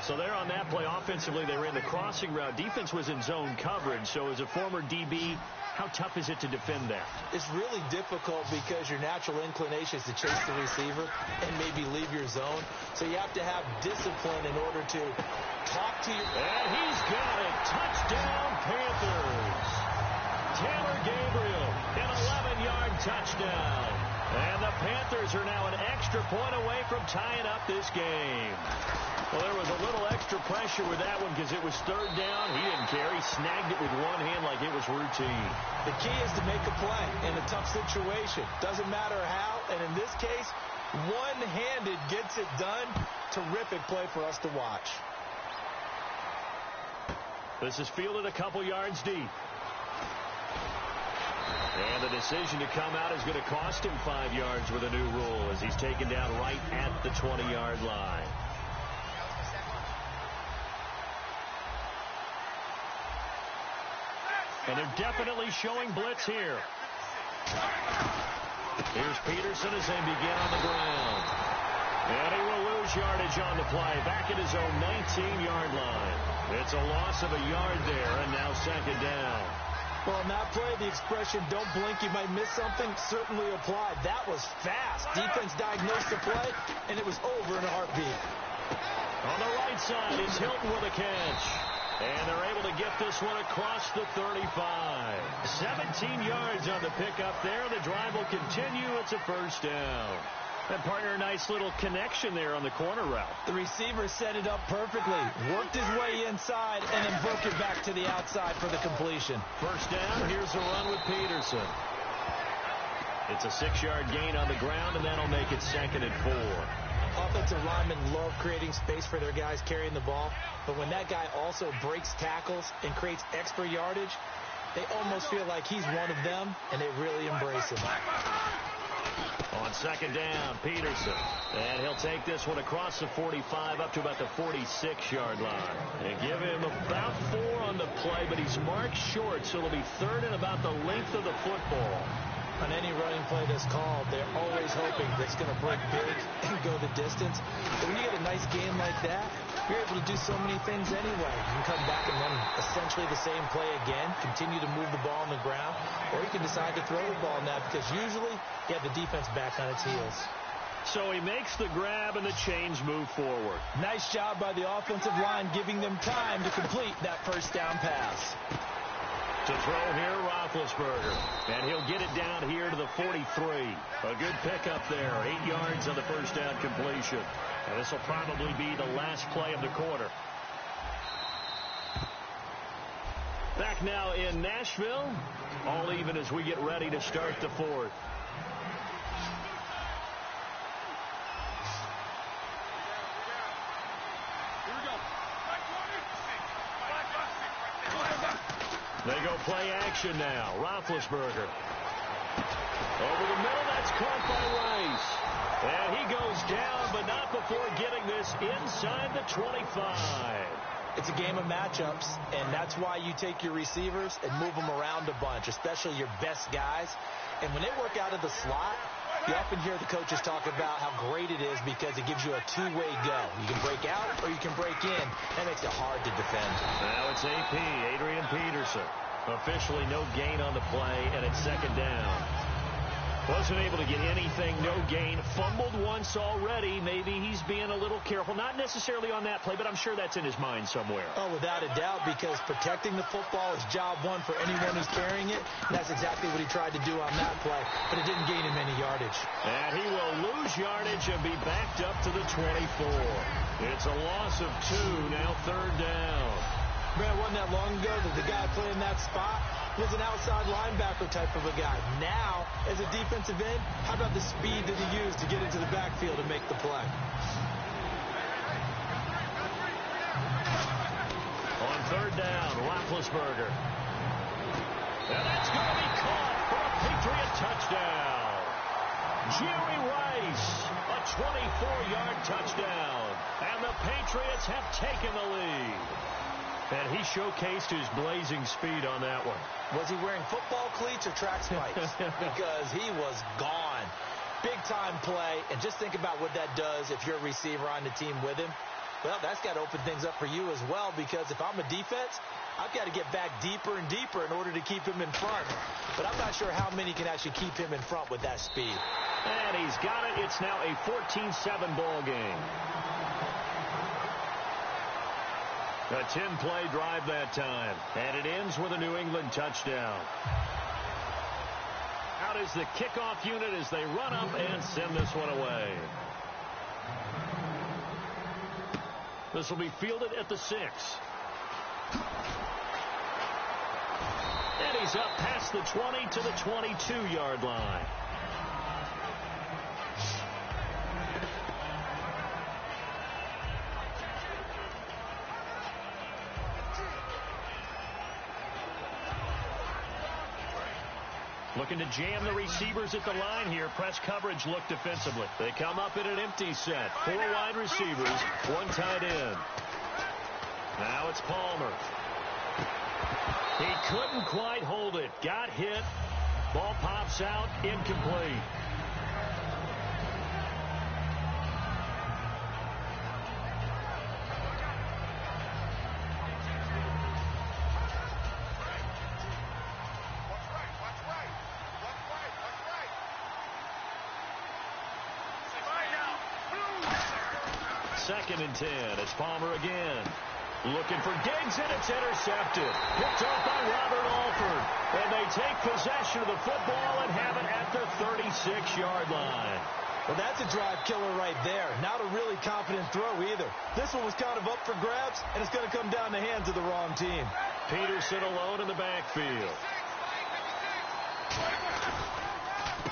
So there on that play, offensively, they ran the crossing route. Defense was in zone coverage, so as a former DB, how tough is it to defend that? It's really difficult because your natural inclination is to chase the receiver and maybe leave your zone. So you have to have discipline in order to talk to your... And he's got it. Touchdown, Panthers. Taylor Gabriel, an 11-yard touchdown. And the Panthers are now an extra point away from tying up this game. Well, there was a little extra pressure with that one because it was third down. He didn't care. He snagged it with one hand like it was routine. The key is to make a play in a tough situation. Doesn't matter how, and in this case, one-handed gets it done. Terrific play for us to watch. This is fielded a couple yards deep. And the decision to come out is going to cost him 5 yards with a new rule as he's taken down right at the 20-yard line. And they're definitely showing blitz here. Here's Peterson as they begin on the ground. And he will lose yardage on the play. Back at his own 19-yard line. It's a loss of a yard there, and now second down. Well, in that play, the expression, don't blink, you might miss something, certainly applied. That was fast. Defense diagnosed the play, and it was over in a heartbeat. On the right side is Hilton with a catch. And they're able to get this one across the 35. 17 yards on the pickup there. The drive will continue. It's a first down. And partner, a nice little connection there on the corner route. The receiver set it up perfectly, worked his way inside, and then broke it back to the outside for the completion. First down, here's the run with Peterson. It's a 6-yard gain on the ground, and that'll make it 2nd and 4. Offensive linemen love creating space for their guys carrying the ball, but when that guy also breaks tackles and creates extra yardage, they almost feel like he's one of them, and they really embrace him. On 2nd down, Peterson. And he'll take this one across the 45 up to about the 46-yard line. And give him about 4 on the play, but he's marked short, so it'll be 3rd and about the length of the football. On any running play that's called, they're always hoping that it's going to break big and go the distance. But when you get a nice game like that, you're able to do so many things anyway. You can come back and run essentially the same play again, continue to move the ball on the ground, or you can decide to throw the ball now because usually you have the defense back on its heels. So he makes the grab and the chains move forward. Nice job by the offensive line giving them time to complete that first down pass. To throw here, Roethlisberger. And he'll get it down here to the 43. A good pickup there. 8 yards on the first down completion. And this will probably be the last play of the quarter. Back now in Nashville. All even as we get ready to start the 4th. They go play action now. Roethlisberger. Over the middle, that's caught by Rice. And he goes down, but not before getting this inside the 25. It's a game of matchups, and that's why you take your receivers and move them around a bunch, especially your best guys. And when they work out of the slot, you often hear the coaches talk about how great it is because it gives you a two-way go. You can break out or you can break in. That makes it hard to defend. Now it's AP, Adrian Peterson. Officially no gain on the play, and it's 2nd down. Wasn't able to get anything, no gain. Fumbled once already. Maybe he's being a little careful. Not necessarily on that play, but I'm sure that's in his mind somewhere. Oh, without a doubt, because protecting the football is job one for anyone who's carrying it. That's exactly what he tried to do on that play, but it didn't gain him any yardage. And he will lose yardage and be backed up to the 24. It's a loss of 2, now 3rd down. Man, wasn't that long ago that the guy playing that spot was an outside linebacker type of a guy. Now, as a defensive end, how about the speed that he used to get into the backfield and make the play? On 3rd down, Roethlisberger. And that's going to be caught for a Patriot touchdown. Jerry Rice, a 24-yard touchdown. And the Patriots have taken the lead. And he showcased his blazing speed on that one. Was he wearing football cleats or track spikes? Because he was gone. Big-time play. And just think about what that does if you're a receiver on the team with him. Well, that's got to open things up for you as well, because if I'm a defense, I've got to get back deeper and deeper in order to keep him in front. But I'm not sure how many can actually keep him in front with that speed. And he's got it. It's now a 14-7 ball game. A 10-play drive that time, and it ends with a New England touchdown. Out is the kickoff unit as they run up and send this one away. This will be fielded at the 6. And he's up past the 20 to the 22-yard line. Looking to jam the receivers at the line here. Press coverage look defensively. They come up in an empty set. 4 wide receivers, 1 tight end. Now it's Palmer. He couldn't quite hold it. Got hit. Ball pops out. Incomplete. Second and 10. It's Palmer again. Looking for Diggs, and it's intercepted. Picked off by Robert Alford. And they take possession of the football and have it at the 36-yard line. Well, that's a drive killer right there. Not a really confident throw either. This one was kind of up for grabs, and it's going to come down the hands of the wrong team. Peterson alone in the backfield.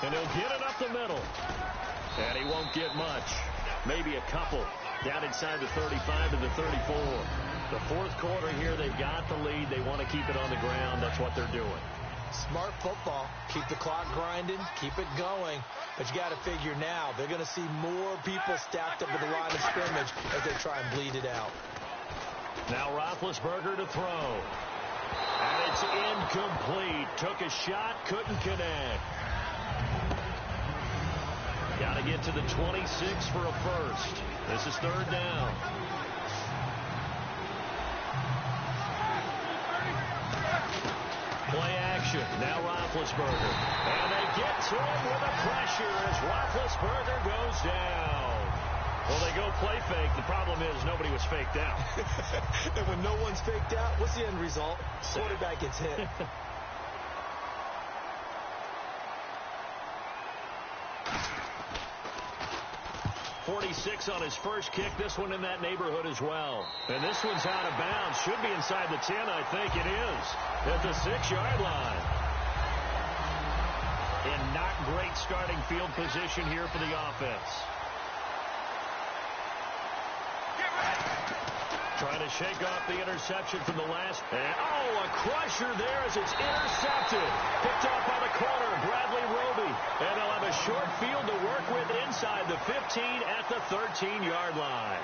And he'll get it up the middle. And he won't get much. Maybe a couple. Down inside the 35 to the 34. The fourth quarter here, they've got the lead. They want to keep it on the ground. That's what they're doing. Smart football. Keep the clock grinding. Keep it going. But you got to figure now, they're going to see more people stacked up at the line of scrimmage as they try and bleed it out. Now Roethlisberger to throw. And it's incomplete. Took a shot, couldn't connect. Got to get to the 26 for a first. This is third down. Play action. Now Roethlisberger. And they get to him with a pressure as Roethlisberger goes down. Well, they go play fake. The problem is nobody was faked out. And when no one's faked out, what's the end result? Quarterback gets hit. 46 on his first kick. This one in that neighborhood as well. And this one's out of bounds. Should be inside the 10, I think it is. At the 6-yard line. And not great starting field position here for the offense. Trying to shake off the interception from the last. And, a crusher there as it's intercepted. Picked off by the corner, Bradley Roby. And they'll have a short field to work with inside the 15 at the 13-yard line.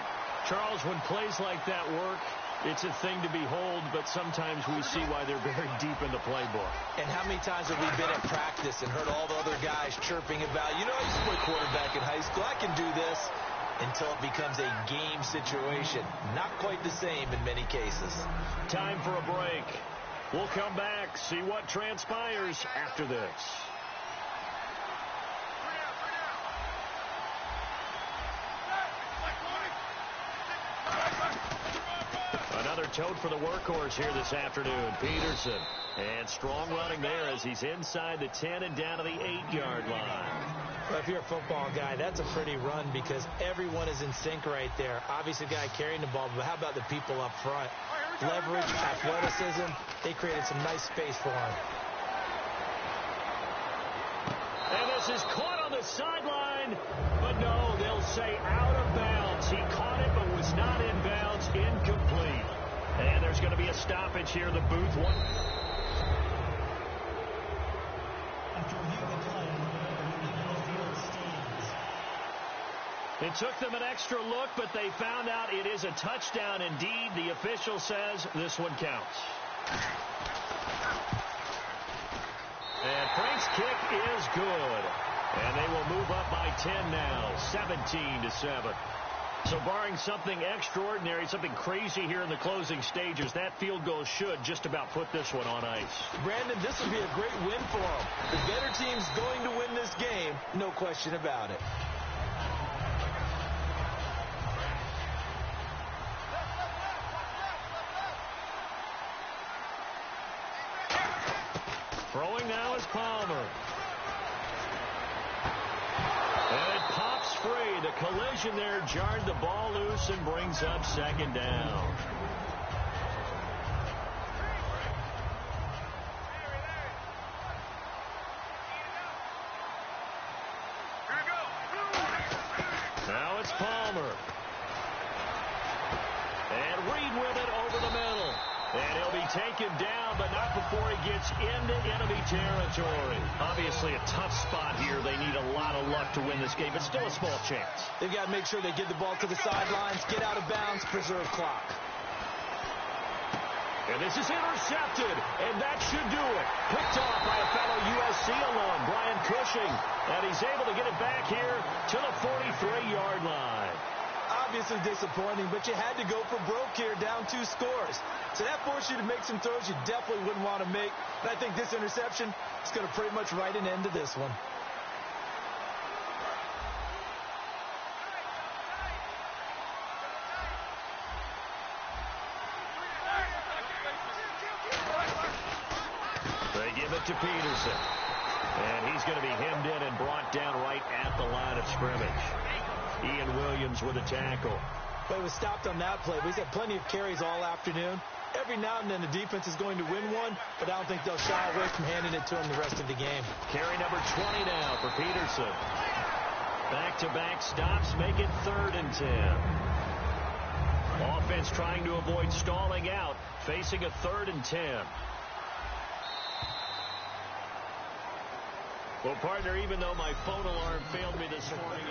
Charles, when plays like that work, it's a thing to behold, but sometimes we see why they're very deep in the playbook. And how many times have we been at practice and heard all the other guys chirping about, I used to play quarterback in high school, I can do this. Until it becomes a game situation. Not quite the same in many cases. Time for a break. We'll come back, see what transpires after this. Another tote for the workhorse here this afternoon, Peterson. And strong running there as he's inside the 10 and down to the 8-yard line. Well, if you're a football guy, that's a pretty run because everyone is in sync right there. Obviously, the guy carrying the ball, but how about the people up front? Leverage, athleticism, they created some nice space for him. And this is caught on the sideline, but no, they'll say out of bounds. He caught it, but was not in bounds, incomplete. And there's going to be a stoppage here, the booth one. After reviewing the play, the field stands. It took them an extra look, but they found out it is a touchdown indeed. The official says this one counts. And Frank's kick is good. And they will move up by 10 now, 17-7. So barring something extraordinary, something crazy here in the closing stages, that field goal should just about put this one on ice. Brandon, this would be a great win for them. The better team's going to win this game, no question about it. Throwing now is Palmer. And it pops free. The collision there jarred the ball loose and brings up second down. Now it's Palmer. And Reed with it over the middle. And he'll be taken down, but not before he gets into enemy territory. Obviously a tough spot here. They need a lot of luck to win this game, but still a small chance. They've got to make sure they get the ball to the sidelines, get out of bounds, preserve clock. And this is intercepted, and that should do it. Picked off by a fellow USC alum, Brian Cushing. And he's able to get it back here to the 43-yard line. Obviously disappointing, but you had to go for broke here, down 2 scores. So that forced you to make some throws you definitely wouldn't want to make. And I think this interception is going to pretty much write an end to this one. They give it to Peterson. And he's going to be hemmed in and brought down right at the line of scrimmage. Ian Williams with a tackle. But it was stopped on that play. But he's had plenty of carries all afternoon. Every now and then the defense is going to win one, but I don't think they'll shy away from handing it to him the rest of the game. Carry number 20 now for Peterson. Back-to-back stops make it 3rd and 10. Offense trying to avoid stalling out, facing a 3rd and 10. Well, partner, even though my phone alarm failed me this morning,